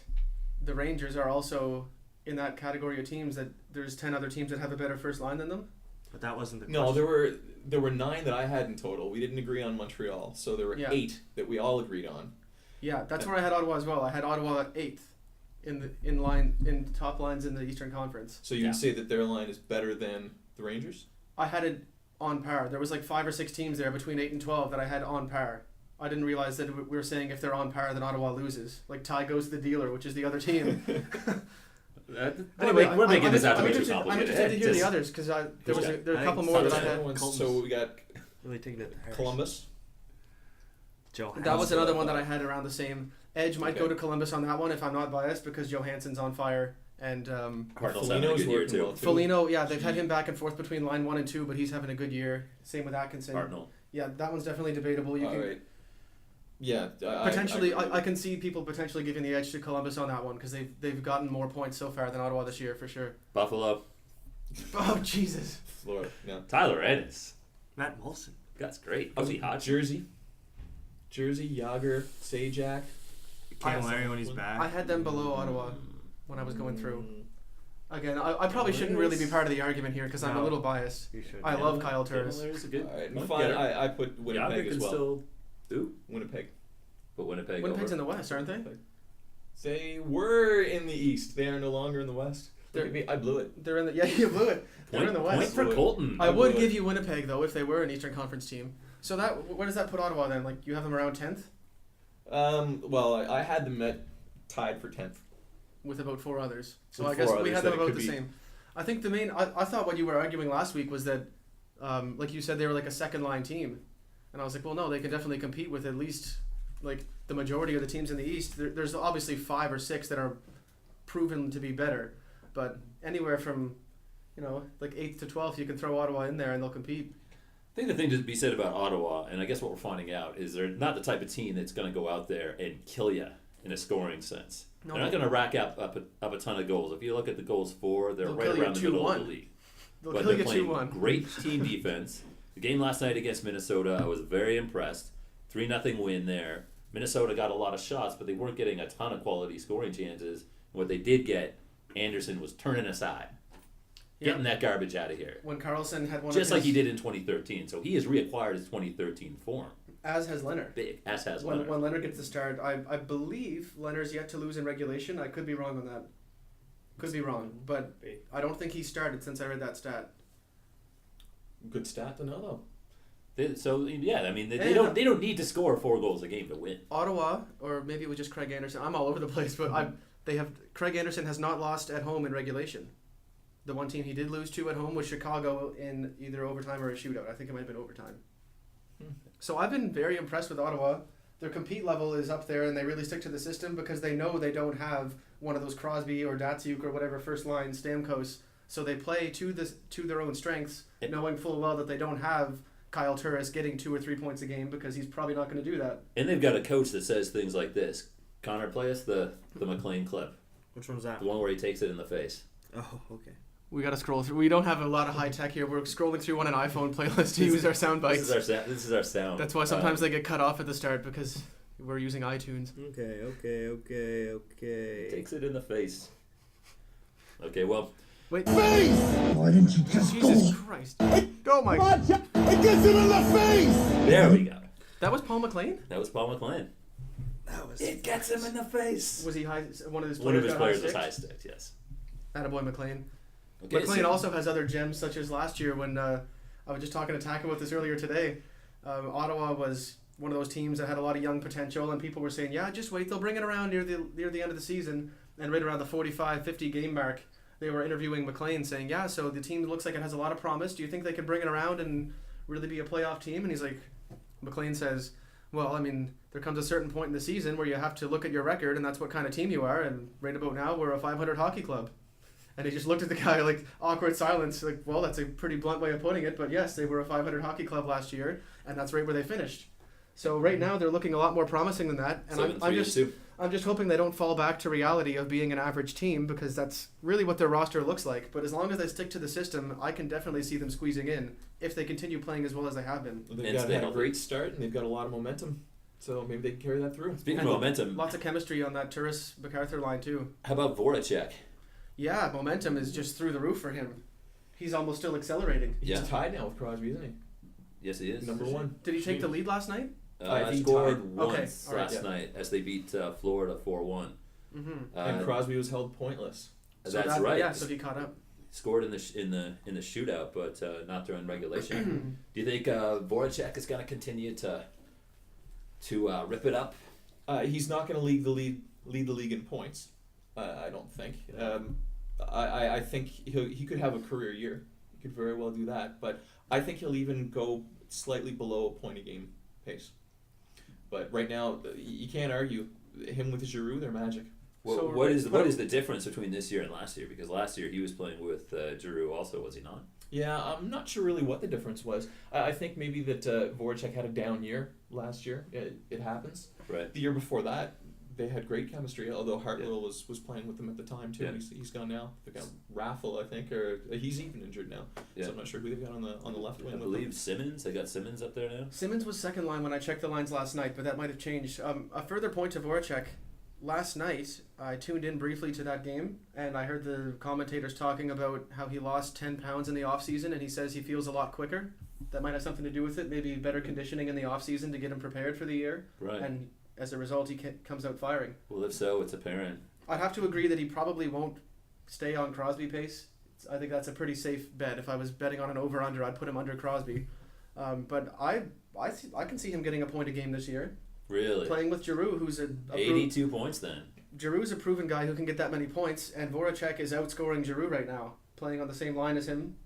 S1: the Rangers are also in that category of teams that there's 10 other teams that have a better first line than them?
S7: But that wasn't the
S5: No,
S7: question.
S5: there were 9 that I had in total. We didn't agree on Montreal, so there were
S1: Yeah.
S5: 8 that we all agreed on.
S1: Yeah, that's where I had Ottawa as well. I had Ottawa at 8th in top lines in the Eastern Conference.
S5: So you
S3: Yeah.
S5: would say that their line is better than the Rangers?
S1: I had it on par. There was like 5 or 6 teams there between 8 and 12 that I had on par. I didn't realize that we were saying if they're on par, then Ottawa loses. Like Ty goes to the dealer, which is the other team.
S3: We're making this out to
S1: I'm
S3: be too
S1: interested, I'm
S3: complicated.
S1: interested to hear
S3: Just-
S1: the others because there was
S3: Okay.
S1: there were a
S7: I
S1: couple
S7: think
S1: more that
S7: so.
S1: I had.
S5: Ones- so we got
S7: Really taking it to Harris.
S5: Columbus.
S1: That was another one that I had around the same. Edge might go
S5: Okay.
S1: to Columbus on that one if I'm not biased because Johansson's on fire and
S3: Cardinals having a
S5: Foligno's
S3: good year
S5: working
S3: too.
S5: well, too.
S1: Foligno. Yeah, they've had him back and forth between line 1 and 2, but he's having a good year. Same with Atkinson.
S3: Cardinal.
S1: Yeah, that one's definitely debatable. You
S5: All
S1: can
S5: right. Yeah.
S1: potentially. I can see people potentially giving the edge to Columbus on that one because they've gotten more points so far than Ottawa this year for sure.
S3: Buffalo.
S1: Oh Jesus!
S5: Florida. Yeah.
S3: Tyler Ennis.
S7: Matt Molson.
S3: That's great. Ozzy Hodge.
S5: Jersey, Yager, Sajak.
S7: Camilleri when he's back.
S1: I had them below Ottawa when I was going through. Again, I probably shouldn't really be part of the argument here because I'm a
S7: No.
S1: little biased.
S7: You should.
S1: I love Kyle Turris.
S3: Miller's a good.
S5: All right,
S3: puck
S5: fine.
S3: getter.
S5: I put Winnipeg
S3: Yager
S5: as
S3: can
S5: well.
S3: still do,
S5: Winnipeg.
S3: but Winnipeg.
S1: Winnipeg's
S3: over.
S1: in the West, aren't they?
S5: They were in the East. They are no longer in the West. Look
S1: They're-
S5: at me. I blew it.
S1: They're in the. Yeah, you blew it. They're in the
S3: Point
S1: West.
S3: for Colton.
S1: I would
S5: blew
S1: give
S5: it.
S1: you Winnipeg though if they were an Eastern Conference team. So that where does that put Ottawa then? Like you have them around 10th
S5: Well, I had them tied for 10th.
S1: with about 4 others. So
S5: With
S1: I guess
S5: 4
S1: we
S5: others
S1: had
S5: that
S1: them
S5: it
S1: about
S5: could
S1: the
S5: be.
S1: same. I think the main. I thought what you were arguing last week was that, like you said, they were like a second line team, and I was like, well, no, they can definitely compete with at least like the majority of the teams in the East. There's obviously 5 or 6 that are proven to be better. but anywhere from, like 8th to 12th, you can throw Ottawa in there and they'll compete.
S3: I think the thing to be said about Ottawa, and I guess what we're finding out, is they're not the type of team that's going to go out there and kill you in a scoring sense.
S1: No.
S3: They're not going to rack up a ton of goals. If you look at the goals for, they're
S1: They'll
S3: right
S1: kill you
S3: around the middle of
S1: 2-1.
S3: the league.
S1: They'll
S3: But
S1: kill
S3: they're
S1: you
S3: playing
S1: 2-1.
S3: great team defense. The game last night against Minnesota, I was very impressed. 3-0 win there. Minnesota got a lot of shots, but they weren't getting a ton of quality scoring chances. And what they did get, Anderson was turning aside, getting that garbage out of here.
S1: When Carlson had one
S3: Just
S1: of
S3: like
S1: his,
S3: he did in 2013. So he has reacquired his 2013 form.
S1: as has Leonard.
S3: Big, as has
S1: When
S3: Leonard.
S1: Leonard gets the start, I believe Leonard's yet to lose in regulation. I could be wrong on that. Could be wrong, but I don't think he started since I read that stat.
S5: Good stat to know though.
S3: So yeah, I mean they
S1: And-
S3: don't need to score 4 goals a game to win.
S1: Ottawa, or maybe it was just Craig Anderson. I'm all over the place, but Craig Anderson has not lost at home in regulation. The one team he did lose to at home was Chicago in either overtime or a shootout. I think it might have been overtime. So I've been very impressed with Ottawa. Their compete level is up there, and they really stick to the system because they know they don't have one of those Crosby or Datsuk or whatever first line Stamkos. So they play to their own strengths, knowing full well that they don't have Kyle Turris getting 2 or 3 points a game because he's probably not going to do that.
S3: And they've got a coach that says things like this. Connor, play us the McLean clip.
S7: Which one's that?
S3: The one where he takes it in the face.
S7: Oh, okay.
S1: We got to scroll through. We don't have a lot of high tech here. We're scrolling through on an iPhone playlist to use our sound bites.
S3: This is our sound.
S1: That's why sometimes they get cut off at the start because we're using iTunes.
S7: Okay.
S3: Takes it in the face. Okay, well,
S1: Wait.
S6: Face!
S4: Why didn't you just
S1: Jesus
S4: go?
S1: Christ. Go, Mike.
S6: Watch out! It gets him in the face!
S3: there we go.
S1: That was Paul McLean?
S3: That was Paul McLean. It gets him in the face.
S1: Was he high? One of his players
S3: One of his
S1: got
S3: players
S1: high
S3: was
S1: sticks?
S3: high sticks, yes.
S1: Attaboy McLean.
S3: Okay,
S1: McLean
S3: so-
S1: also has other gems, such as last year when I was just talking to Tack about this earlier today. Ottawa was one of those teams that had a lot of young potential, and people were saying, yeah, just wait, they'll bring it around near the end of the season. And right around the 45-50 game mark, they were interviewing McLean saying, yeah, so the team looks like it has a lot of promise. Do you think they can bring it around and really be a playoff team? And he's like, McLean says, well, I mean, there comes a certain point in the season where you have to look at your record, and that's what kind of team you are. And right about now, we're a 500 hockey club. And he just looked at the guy like awkward silence, like, well, that's a pretty blunt way of putting it, but yes, they were a 500 hockey club last year, and that's right where they finished. So right now they're looking a lot more promising than that, and I'm just hoping they don't fall back to reality of being an average team because that's really what their roster looks like. But as long as they stick to the system, I can definitely see them squeezing in if they continue playing as well as they have been.
S5: They've
S3: And
S5: got
S3: stay
S5: had a
S3: healthy.
S5: great start and they've got a lot of momentum. So maybe they can carry that through.
S3: Speaking
S1: And
S3: of momentum,
S1: Lots of chemistry on that Turris MacArthur line too.
S3: how about Voracek?
S1: Yeah, momentum is just through the roof for him. He's almost still accelerating.
S5: He's
S3: Yeah.
S5: tied now with Crosby, isn't he?
S3: Yes, he is.
S5: Number 1.
S1: Did he take the lead last night?
S5: I think he
S3: scored
S5: tied.
S1: Okay,
S3: once
S1: all right,
S3: last
S5: yeah.
S3: night as they beat Florida 4-1.
S1: Mm-hmm.
S5: And Crosby was held pointless.
S3: That's right.
S1: Yeah, so he caught up.
S3: Scored in the shootout, but not during regulation. Do you think Voracek is going to continue to rip it up?
S5: He's not going to lead the league in points. I don't think. I think he could have a career year. He could very well do that. But I think he'll even go slightly below a point a game pace. But right now, you can't argue him with Giroux. They're magic.
S3: Well,
S1: So
S3: what is
S1: but-
S3: the difference between this year and last year? Because last year he was playing with Giroux also, was he not?
S5: Yeah, I'm not sure really what the difference was. I think maybe that Voracek had a down year last year. It happens.
S3: Right.
S5: The year before that, they had great chemistry. Although Hartwell was playing with them at the time too.
S3: Yeah.
S5: He's gone now. They got Raffle, I think, or he's even injured now.
S3: Yeah.
S5: So I'm not sure who they've got on the left wing.
S3: I
S5: with them.
S3: believe Simmons. They got Simmons up there now.
S1: Simmons was second line when I checked the lines last night, but that might have changed. A further point to Voracek. Last night, I tuned in briefly to that game, and I heard the commentators talking about how he lost 10 pounds in the offseason, and he says he feels a lot quicker. That might have something to do with it, maybe better conditioning in the offseason to get him prepared for the year,
S3: Right.
S1: and as a result, he comes out firing.
S3: Well, if so, it's apparent.
S1: I'd have to agree that he probably won't stay on Crosby pace. I think that's a pretty safe bet. If I was betting on an over-under, I'd put him under Crosby. But I can see him getting a point a game this year.
S3: Really.
S1: Playing with Giroux, who's a
S3: 82 points then.
S1: Giroux's a proven guy who can get that many points, and Voracek is outscoring Giroux right now, playing on the same line as him.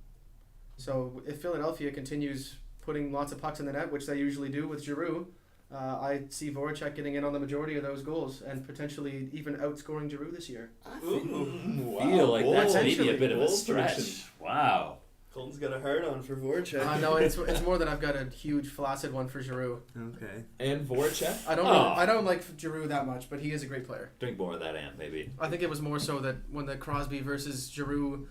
S1: So if Philadelphia continues putting lots of pucks in the net, which they usually do with Giroux, I see Voracek getting in on the majority of those goals and potentially even outscoring Giroux this year.
S3: Feel like that's maybe a
S1: Potentially.
S3: bit of a
S7: Bold
S3: stretch.
S7: prediction.
S3: Wow.
S7: Colton's got a hard on for Voracek.
S1: No, it's more that I've got a huge flaccid one for Giroux.
S7: Okay.
S5: And Voracek.
S1: I don't like Giroux that much, but he is a great player.
S3: Drink more of that, Ant, maybe.
S1: I think it was more so that when the Crosby versus Giroux,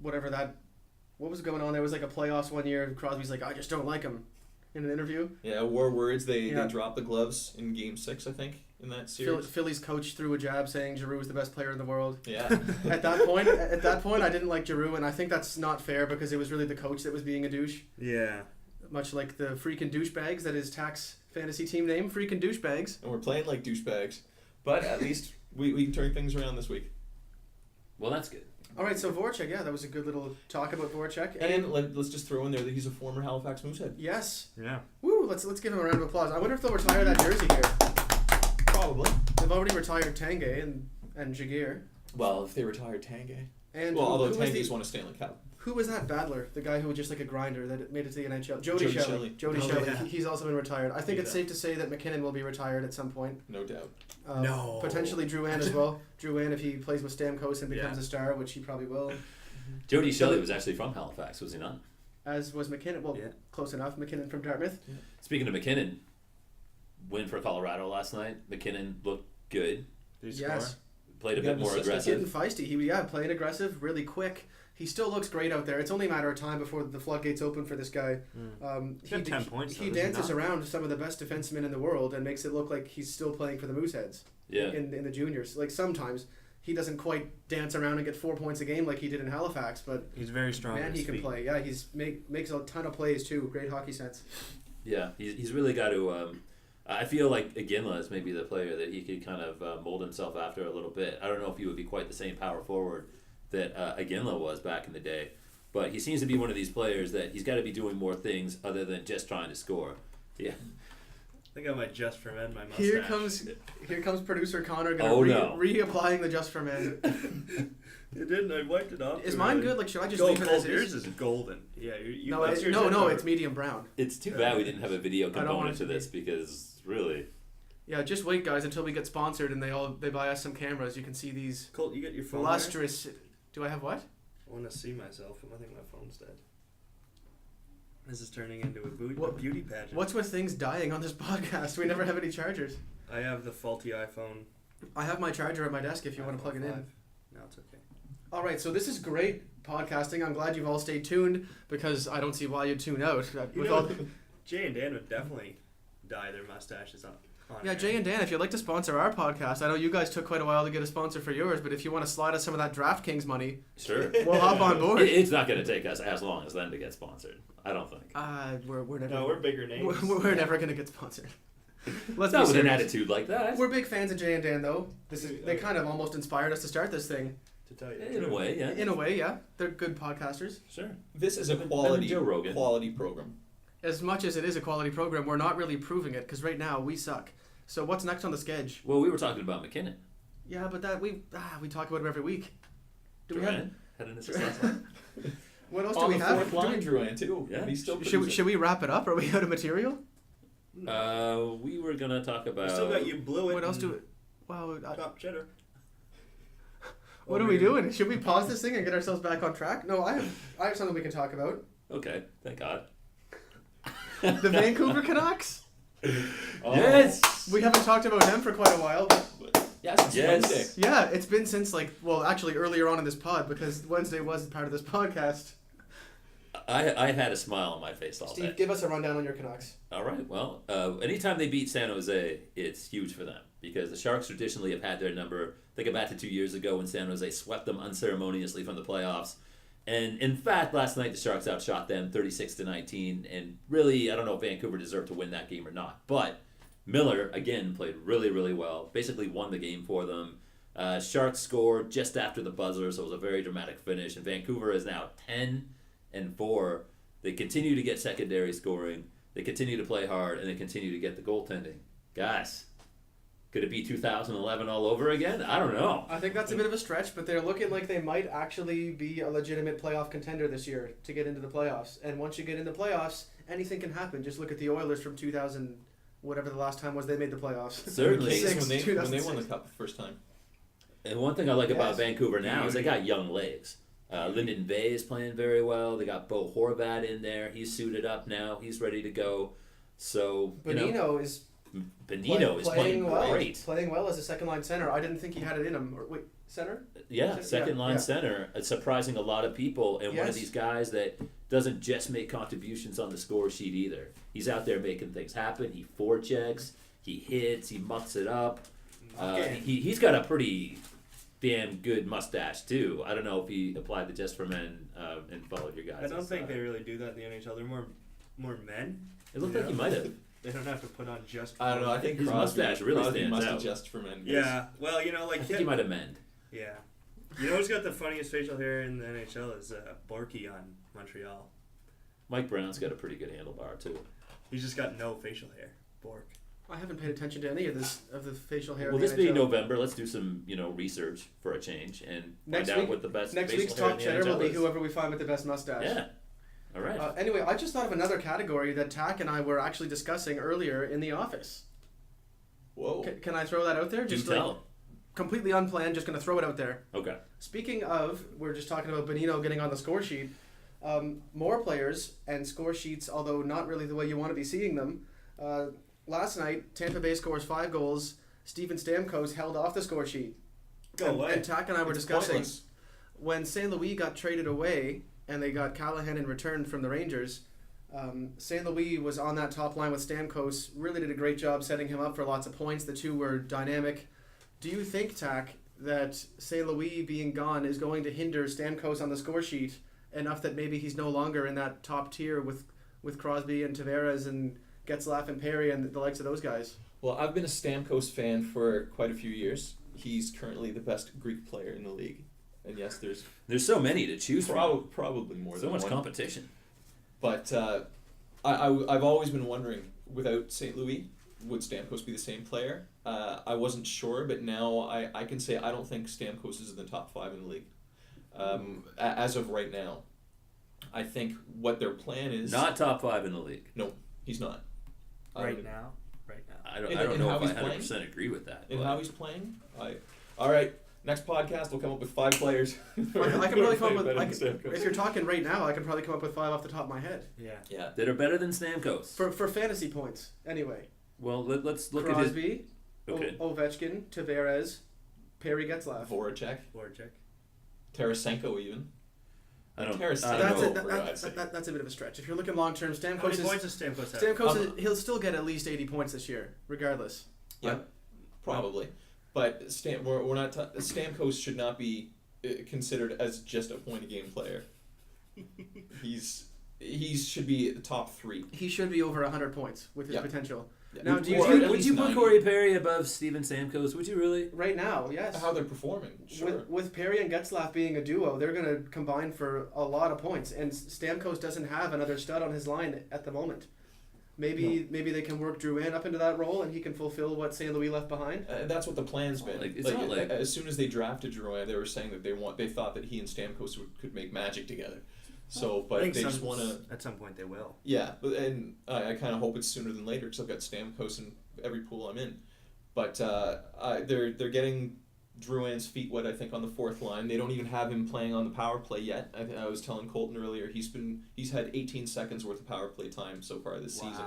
S1: what was going on? There was like a playoffs one year. And Crosby's like, I just don't like him, in an interview.
S5: Yeah, war words. They
S1: Yeah.
S5: dropped the gloves in Game 6, I think, in that series.
S1: Philly's coach threw a jab saying Giroux was the best player in the world.
S5: Yeah.
S1: At that point, I didn't like Giroux, and I think that's not fair because it was really the coach that was being a douche.
S7: Yeah.
S1: Much like the freaking douchebags that is Tax fantasy team name, freaking douchebags.
S5: And we're playing like douchebags, but at least we can turn things around this week.
S3: Well, that's good.
S1: All right, so Voracek, yeah, that was a good little talk about Voracek.
S5: And let's just throw in there that he's a former Halifax Moosehead.
S1: Yes,
S7: Yeah.
S1: woo, let's give him a round of applause. I wonder if they'll retire that jersey here.
S5: Probably.
S1: They've already retired Tanguay and Jaguar.
S5: Well, if they retired Tanguay.
S1: And
S5: Well, although
S1: who was
S5: Tanguay's won a Stanley Cup.
S1: Who was that battler? The guy who was just like a grinder that made it to the NHL? Jody Shelley. Jody
S7: Oh,
S1: Shelley.
S7: yeah.
S1: He's also been retired. I think it's
S5: Yeah.
S1: safe to say that McKinnon will be retired at some point.
S5: No doubt.
S7: No.
S1: Potentially Drouin as well. Drouin if he plays with Stamkos and becomes
S7: Yeah.
S1: a star, which he probably will.
S3: Jody Shelley was actually from Halifax, was he not?
S1: As was McKinnon. Well,
S7: Yeah.
S1: close enough. McKinnon from Dartmouth.
S3: Speaking of McKinnon, win for Colorado last night. McKinnon looked good.
S7: Did he
S1: Yes.
S7: score?
S3: Played a
S5: Yeah,
S3: bit more
S5: assist,
S3: aggressive.
S1: Getting feisty. Playing aggressive, really quick. He still looks great out there. It's only a matter of time before the floodgates open for this guy.
S7: He's got 10 points,
S1: He
S7: though, does he
S1: dances
S7: not?
S1: around some of the best defensemen in the world and makes it look like he's still playing for the Mooseheads.
S3: Yeah.
S1: In the juniors. Like sometimes he doesn't quite dance around and get 4 points a game like he did in Halifax, but
S7: He's very strong.
S1: man,
S7: on
S1: he
S7: his
S1: can
S7: feet.
S1: play. Yeah, he's makes a ton of plays too. Great hockey sense.
S3: Yeah, he's really got to. I feel like Iginla is maybe the player that he could kind of mold himself after a little bit. I don't know if he would be quite the same power forward that Iginla was back in the day, but he seems to be one of these players that he's got to be doing more things other than just trying to score. Yeah.
S7: I think I might just for men my mustache.
S1: Here comes producer Connor
S3: Oh,
S1: gonna
S3: no.
S1: reapplying the Just for Men.
S7: It didn't. I wiped it off.
S1: Is
S7: too
S1: mine
S7: early.
S1: good? Like should I just
S7: Gold,
S1: leave it
S7: gold.
S1: as
S7: Yours
S1: is?
S7: is golden. Yeah. You,
S1: No,
S7: that's yours
S1: no,
S7: in
S1: no,
S7: color.
S1: it's medium brown.
S3: It's too bad we didn't have a video
S1: I don't want
S3: component
S1: it
S3: to
S1: to
S3: this
S1: be.
S3: because really.
S1: Yeah, just wait, guys, until we get sponsored and they buy us some cameras. You can see these
S7: Colt, you get your phone. there?
S1: lustrous. Do I have what?
S7: I want to see myself. I think my phone's dead. This is turning into a
S1: What-
S7: beauty pageant.
S1: What's with things dying on this podcast? We never have any chargers.
S7: I have the faulty iPhone.
S1: I have my charger at my desk if you want to plug it in.
S7: 5. No, it's okay.
S1: All right, so this is great podcasting. I'm glad you've all stayed tuned because I don't see why you'd tune out.
S7: You
S1: With
S7: know,
S1: all-
S7: Jay and Dan would definitely dye their mustaches on
S1: yeah,
S7: air.
S1: Jay and Dan, if you'd like to sponsor our podcast, I know you guys took quite a while to get a sponsor for yours, but if you want to slide us some of that DraftKings money,
S3: Sure.
S1: we'll hop on board.
S3: It's not going to take us as long as them to get sponsored. I don't think.
S1: We're never.
S7: No, we're bigger names.
S1: We're never gonna get sponsored. Let's
S3: Not
S1: be
S3: with an
S1: serious.
S3: attitude like that.
S1: We're big fans of Jay and Dan, though. They kind of almost inspired us to start this thing.
S7: To tell you the
S3: In a
S7: truth.
S3: way, yeah.
S1: In a way, yeah, they're good podcasters.
S3: Sure.
S5: This is a
S3: Better than
S5: quality
S3: Joe Rogan.
S5: program.
S1: As much as it is a quality program, we're not really proving it because right now we suck. So what's next on the schedule?
S3: Well, we were talking about McKinnon.
S1: Yeah, but that we talk about him every week. Do we have?
S3: Durant had an assist last night.
S1: What else do
S5: On
S1: we
S5: the
S1: have?
S5: fourth line, Drouin, too.
S3: Yeah.
S5: He's still
S1: Should we wrap it up? Are we out of material?
S3: We were gonna talk about.
S7: We still got you blew it.
S1: What else
S7: and
S1: do we? Wow.
S7: Top cheddar.
S1: What are we doing? Should we pause this thing and get ourselves back on track? No, I have something we can talk about.
S3: Okay, thank God.
S1: The Vancouver Canucks.
S3: Yes.
S1: We haven't talked about them for quite a while.
S5: Yeah, since
S3: Yes.
S5: Wednesday.
S1: Yeah, it's been since actually earlier on in this pod because Wednesday was part of this podcast.
S3: I had a smile on my face all
S1: Steve,
S3: day.
S1: give us a rundown on your Canucks.
S3: All right. Well, anytime they beat San Jose, it's huge for them because the Sharks traditionally have had their number. Think back to 2 years ago when San Jose swept them unceremoniously from the playoffs. And in fact, last night the Sharks outshot them 36-19. And really, I don't know if Vancouver deserved to win that game or not. But Miller, again, played really, really well. Basically won the game for them. Sharks scored just after the buzzer, so it was a very dramatic finish. And Vancouver is now 10-4. They continue to get secondary scoring. They continue to play hard, and they continue to get the goaltending. Guys, could it be 2011 all over again? I don't know.
S1: I think that's a bit of a stretch, but they're looking like they might actually be a legitimate playoff contender this year to get into the playoffs. And once you get in the playoffs, anything can happen. Just look at the Oilers from 2000. whatever the last time was they made the playoffs.
S3: Certainly.
S5: Case
S1: Six,
S5: when they won the
S1: 2006.
S5: cup the first time.
S3: And one thing I like about
S1: Yes.
S3: Vancouver now is they got young legs. Lyndon Bay is playing very well. They got Bo Horvat in there. He's suited up now. He's ready to go. So,
S1: Bonino is
S3: Benino is playing
S1: well.
S3: great.
S1: Playing well as a second line center. I didn't think he had it in him. Or, wait, center?
S3: Yeah,
S1: Yeah,
S3: second line
S1: yeah.
S3: center, surprising a lot of people, and one of
S1: Yes.
S3: these guys that doesn't just make contributions on the score sheet either. He's out there making things happen. He forechecks, he hits, he mucks it up. He's got a pretty damn good mustache too. I don't know if he applied the Just for Men and followed your guys.
S7: I don't think they really do that in the NHL. They're more men.
S3: It looked like he might have.
S7: They don't have to put on just.
S5: I don't know. I think
S3: His
S5: Crosby,
S3: mustache really
S5: Crosby
S3: stands
S5: must
S3: out.
S5: adjust for men.
S7: Yeah. Well,
S3: I think he might have mend.
S7: Yeah. You know who's got the funniest facial hair in the NHL is Borky on Montreal.
S3: Mike Brown's got a pretty good handlebar too.
S7: He's just got no facial hair. Bork.
S1: I haven't paid attention to any of the facial hair.
S3: Well,
S1: in the
S3: this being
S1: NHL.
S3: November, let's do some research for a change and
S1: Next
S3: find out
S1: week-
S3: what the best
S1: Next
S3: facial
S1: week's
S3: hair
S1: top
S3: in the
S1: cheddar will
S3: NHL
S1: be
S3: is.
S1: whoever we find with the best mustache.
S3: Yeah. All right.
S1: Anyway, I just thought of another category that Tack and I were actually discussing earlier in the office.
S5: Whoa.
S1: Can I throw that out there?
S3: Do
S1: Just
S3: tell.
S1: completely unplanned, just going to throw it out there.
S3: Okay.
S1: Speaking of, we're just talking about Bonino getting on the score sheet. More players and score sheets, although not really the way you want to be seeing them. Last night, Tampa Bay scores 5 goals. Steven Stamkos held off the score sheet.
S7: Go
S1: and,
S7: away.
S1: And Tack and I were
S5: It's
S1: discussing
S5: pointless.
S1: when St. Louis got traded away and they got Callahan in return from the Rangers. St. Louis was on that top line with Stamkos, really did a great job setting him up for lots of points. The two were dynamic. Do you think, Tack, that St. Louis being gone is going to hinder Stamkos on the score sheet enough that maybe he's no longer in that top tier with Crosby and Tavares and Getzlaf and Perry and the likes of those guys?
S5: Well, I've been a Stamkos fan for quite a few years. He's currently the best Greek player in the league. And yes, there's
S3: so many to choose from.
S5: probably more
S3: So
S5: than
S3: much
S5: one.
S3: competition.
S5: But I've always been wondering, without St. Louis, would Stamkos be the same player? I wasn't sure, but now I can say I don't think Stamkos is in the top 5 in the league. As of right now. I think what their plan is...
S3: Not top 5 in the league.
S5: No, he's not.
S7: Right now.
S3: I don't
S5: In
S3: know
S5: how
S3: if
S5: he's
S3: I 100%
S5: playing?
S3: agree with that.
S5: In
S3: but-
S5: how he's playing? All right, next podcast we'll come up with 5 players.
S1: I can probably come up with,
S5: Better than Stamkos.
S1: if you're talking right now, I can probably come up with 5 off the top of my head.
S7: Yeah.
S5: Yeah.
S3: that are better than Stamkos.
S1: For fantasy points, anyway.
S3: Well, let's look
S1: Crosby,
S3: at his... Okay.
S1: Ovechkin, Tavares, Perry Getzlaf.
S5: Voracek,
S7: Voracek.
S5: Tarasenko even.
S3: I don't
S5: Tarasenko,
S3: know.
S5: for God's sake.
S1: That's a bit of a stretch. If you're looking long term,
S7: How many
S1: Stamkos
S7: points
S1: is
S7: does Stamkos have?
S1: Stamkos he'll still get at least 80 points this year, regardless.
S5: Yeah, probably. But we're not. Stamkos should not be considered as just a point a game player. He should be at the top 3.
S1: He should be over 100 points with his
S5: Yeah.
S1: potential.
S5: Yeah.
S1: Now, do you
S5: Or
S1: think
S5: at
S3: Would
S5: least
S3: you put
S5: 90.
S3: Corey Perry above Steven Stamkos? Would you really?
S1: right now, yes.
S5: How they're performing? Sure.
S1: With Perry and Getzlaf being a duo, they're going to combine for a lot of points, and Stamkos doesn't have another stud on his line at the moment. Maybe they can work Drouin up into that role, and he can fulfill what St. Louis left behind.
S5: That's what the plan's been.
S3: Like, it's not like-
S5: as soon as they drafted Drouin, they were saying that they thought that he and Stamkos could make magic together. So,
S7: I
S5: but
S7: think
S5: they just want to.
S7: At some point they will.
S5: Yeah, and I kind of hope it's sooner than later because I've got Stamkos in every pool I'm in. But they're getting Drouin's feet wet, I think, on the 4th line. They don't even have him playing on the power play yet. I was telling Colton earlier he's had 18 seconds worth of power play time so far this season.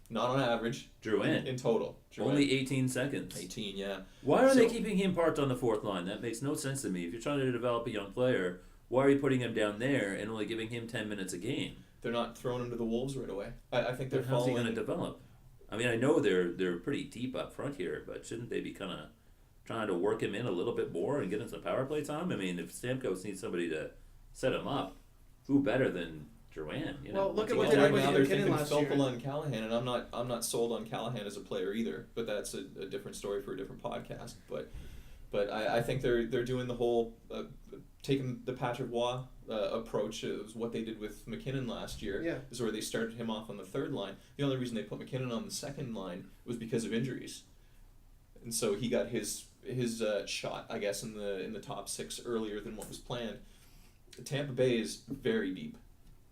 S5: Not on average.
S3: Drouin.
S5: In total. Drouin.
S3: Only 18 seconds.
S5: 18, yeah.
S3: Why are they
S5: So-
S3: keeping him parked on the 4th line? That makes no sense to me. If you're trying to develop a young player, why are you putting him down there and only giving him 10 minutes a game?
S5: They're not throwing him to the Wolves right away. I think they're
S3: Then how's he
S5: following.
S3: going to develop? I mean, I know they're pretty deep up front here, but shouldn't they be kind of trying to work him in a little bit more and get him some power play time? I mean, if Stamkos needs somebody to set him up, who better than Drouin? You know,
S1: Well, look
S3: once
S1: at what
S3: again.
S1: they did
S5: Right
S1: with
S5: now they're
S1: McKinnon
S5: thinking
S1: last year.
S5: Filppula and Callahan, and I'm not sold on Callahan as a player either. But that's a different story for a different podcast. But I think they're doing the whole taking the Patrick Waugh approach. It was what they did with McKinnon last year.
S1: Yeah.
S5: Is where they started him off on the 3rd line. The only reason they put McKinnon on the 2nd line was because of injuries, and so he got his shot, I guess, in the top 6 earlier than what was planned. Tampa Bay is very deep,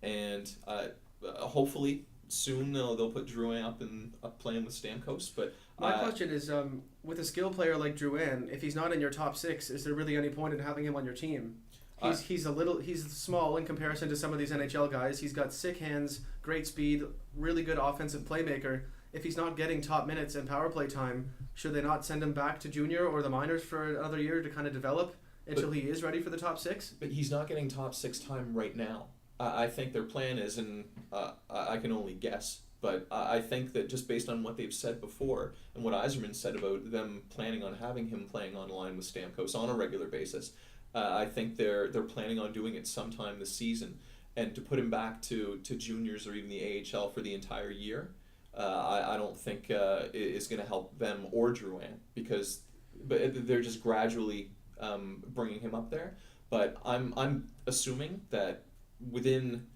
S5: and hopefully soon they'll put Drouin up playing with Stamkos. But
S1: My question is, with a skill player like Drouin, if he's not in your top 6, is there really any point in having him on your team? He's small in comparison to some of these NHL guys. He's got sick hands, great speed, really good offensive playmaker. If he's not getting top minutes and power play time, should they not send him back to junior or the minors for another year to kind of develop until he is ready for the top 6?
S5: But he's not getting top 6 time right now. I think their plan is, and I can only guess, but I think that just based on what they've said before and what Yzerman said about them planning on having him playing on line with Stamkos on a regular basis, I think they're planning on doing it sometime this season. And to put him back to juniors or even the AHL for the entire year, I don't think is going to help them or Drouin, because they're just gradually bringing him up there. But I'm assuming that within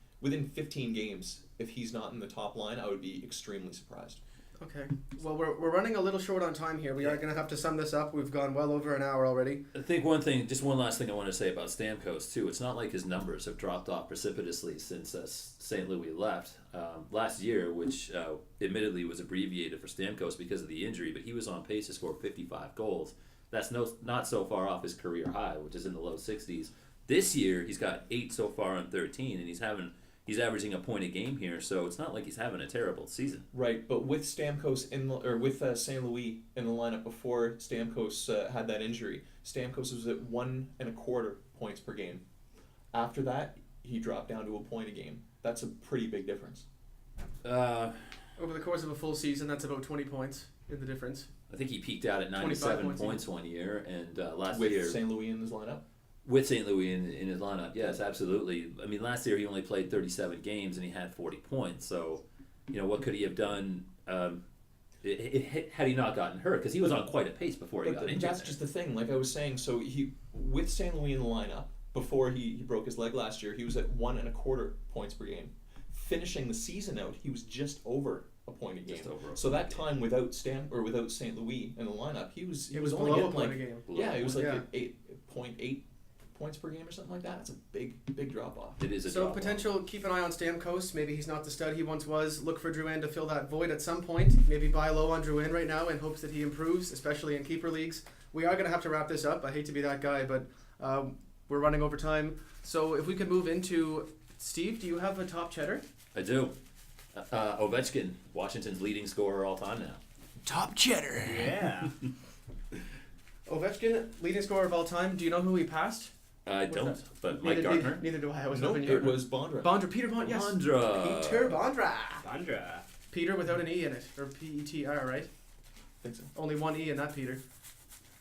S5: 15 games, if he's not in the top line, I would be extremely surprised.
S1: Okay. Well, we're running a little short on time here. We are going to have to sum this up. We've gone well over an hour already.
S3: I think one last thing I want to say about Stamkos too. It's not like his numbers have dropped off precipitously since St. Louis left last year, which admittedly was abbreviated for Stamkos because of the injury, but he was on pace to score 55 goals. That's not so far off his career high, which is in the low 60s. This year he's got 8 so far on 13, and he's averaging a point a game here, so it's not like he's having a terrible season.
S5: Right, but with Stamkos with St. Louis in the lineup before Stamkos had that injury, Stamkos was at 1.25 points per game. After that, he dropped down to a point a game. That's a pretty big difference.
S1: Over the course of a full season, that's about 20 points in the difference.
S3: I think he peaked out at 97 points one year, and last year
S5: with St. Louis in his lineup.
S3: With St. Louis in his lineup, yes, absolutely. I mean, last year he only played 37 games and he had 40 points. So, what could he have done had he not gotten hurt? Because he was on quite a pace before he got injured.
S5: That's just the thing. Like I was saying, so he with St. Louis in the lineup before he broke his leg last year, he was at 1.25 points per game. Finishing the season out, he was just over a point a game. So that time without St. Louis in the lineup, he was only
S1: below
S5: getting
S1: a point a game.
S5: He was like at 8.8 points per game or something like that. It's a big drop off.
S3: It is a
S1: so
S3: drop
S1: potential.
S3: off.
S1: Keep an eye on Stamkos. Maybe he's not the stud he once was. Look for Drouin to fill that void at some point. Maybe buy low on Drouin right now in hopes that he improves, especially in keeper leagues. We are going to have to wrap this up. I hate to be that guy, but we're running over time. So if we could move into Steve, do you have a top cheddar?
S3: I do. Ovechkin, Washington's leading scorer all time now.
S1: Top cheddar.
S7: Yeah.
S1: Ovechkin, leading scorer of all time. Do you know who he passed?
S3: I don't,
S1: that?
S3: but Mike Gardner.
S1: Neither do I. I was
S5: Nope,
S1: hoping you
S5: it was Bondra.
S1: Peter Bond. Yes.
S3: Bondra.
S1: Peter Bondra.
S7: Bandra.
S1: Peter without an E in it, or P-E-T-R, right?
S5: I think so.
S1: Only one E in that Peter.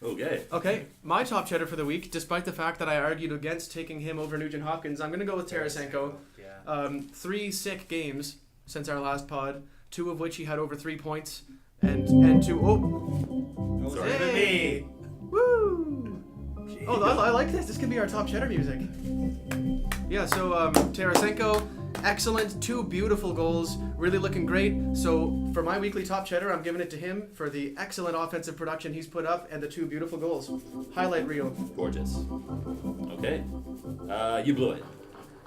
S3: Okay.
S1: Okay, my top cheddar for the week, despite the fact that I argued against taking him over Nugent Hopkins, I'm going to go with Tarasenko.
S7: Yeah.
S1: 3 sick games since our last pod, 2 of which he had over 3 points, and 2... Oh!
S7: Sorry.
S1: Hey! Woo! Oh, I like this. This could be our top cheddar music. Yeah, so Tarasenko, excellent. 2 beautiful goals. Really looking great. So for my weekly top cheddar, I'm giving it to him for the excellent offensive production he's put up and the 2 beautiful goals. Highlight reel.
S3: Gorgeous. Okay. You blew it.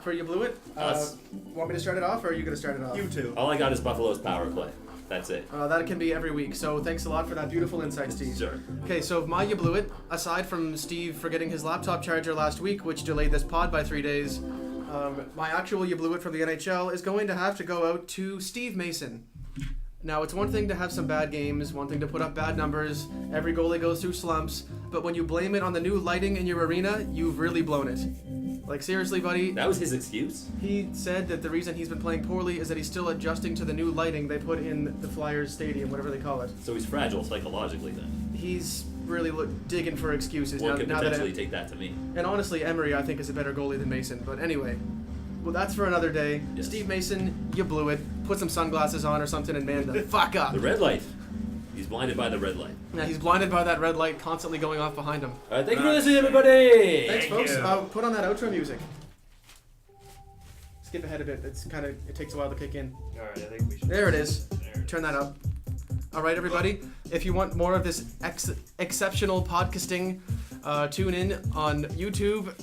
S1: For you blew it.
S3: Us.
S1: Want me to start it off, or are you going to start it off?
S7: You too.
S3: All I got is Buffalo's power play. That's it.
S1: That can be every week. So thanks a lot for that beautiful insight, Steve.
S3: Sure.
S1: Okay, so my you blew it. Aside from Steve forgetting his laptop charger last week, which delayed this pod by 3 days, my actual you blew it from the NHL is going to have to go out to Steve Mason. Now, it's one thing to have some bad games, one thing to put up bad numbers. Every goalie goes through slumps, but when you blame it on the new lighting in your arena, you've really blown it. Like, seriously, buddy.
S3: That was his excuse?
S1: He said that the reason he's been playing poorly is that he's still adjusting to the new lighting they put in the Flyers stadium, whatever they call it.
S3: So he's fragile psychologically then.
S1: He's really digging for excuses
S3: One
S1: now.
S3: could
S1: now
S3: potentially
S1: that
S3: take that to me.
S1: and honestly, Emery I think is a better goalie than Mason. But anyway, well, that's for another day.
S3: Yes.
S1: Steve Mason, you blew it. Put some sunglasses on or something and man the fuck up.
S3: The red light. He's blinded by the red light.
S1: Yeah, he's blinded by that red light constantly going off behind him.
S3: All right, thank you for listening, everybody.
S1: Thanks,
S7: Thank
S1: folks.
S7: you.
S1: Put on that outro music. Skip ahead a bit. It takes a while to kick in.
S7: All right, I think we should.
S1: There it is.
S7: There.
S1: Turn that up. All right, everybody. If you want more of this exceptional podcasting, tune in on YouTube,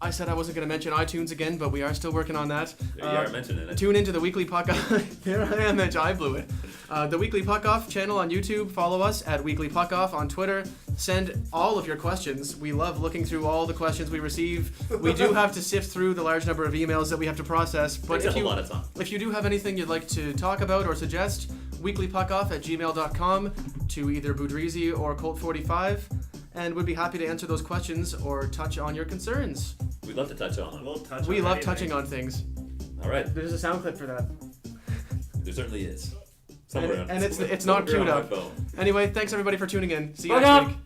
S1: I said I wasn't going to mention iTunes again, but we are still working on that.
S3: You are mentioning it.
S1: Tune into the Weekly Puck Off. Here I am, Edge. I blew it. The Weekly Puck Off channel on YouTube. Follow us at Weekly Puck Off on Twitter. Send all of your questions. We love looking through all the questions we receive. We do have to sift through the large number of emails that we have to process. But
S3: Takes a whole lot of time.
S1: if you do have anything you'd like to talk about or suggest, weeklypuckoff@gmail.com to either Boudreezy or Colt45, and we'd be happy to answer those questions or touch on your concerns.
S3: We'd love to touch on them.
S7: We'll touch
S1: We
S7: on
S1: love
S7: anything.
S1: touching on things.
S3: All right.
S1: There's a sound clip for that.
S3: There certainly is. Somewhere
S1: And it's not
S3: somewhere
S1: queued
S3: on my
S1: up.
S3: phone.
S1: Anyway, thanks everybody for tuning in. See you
S2: Puck
S1: next
S2: up!
S1: week.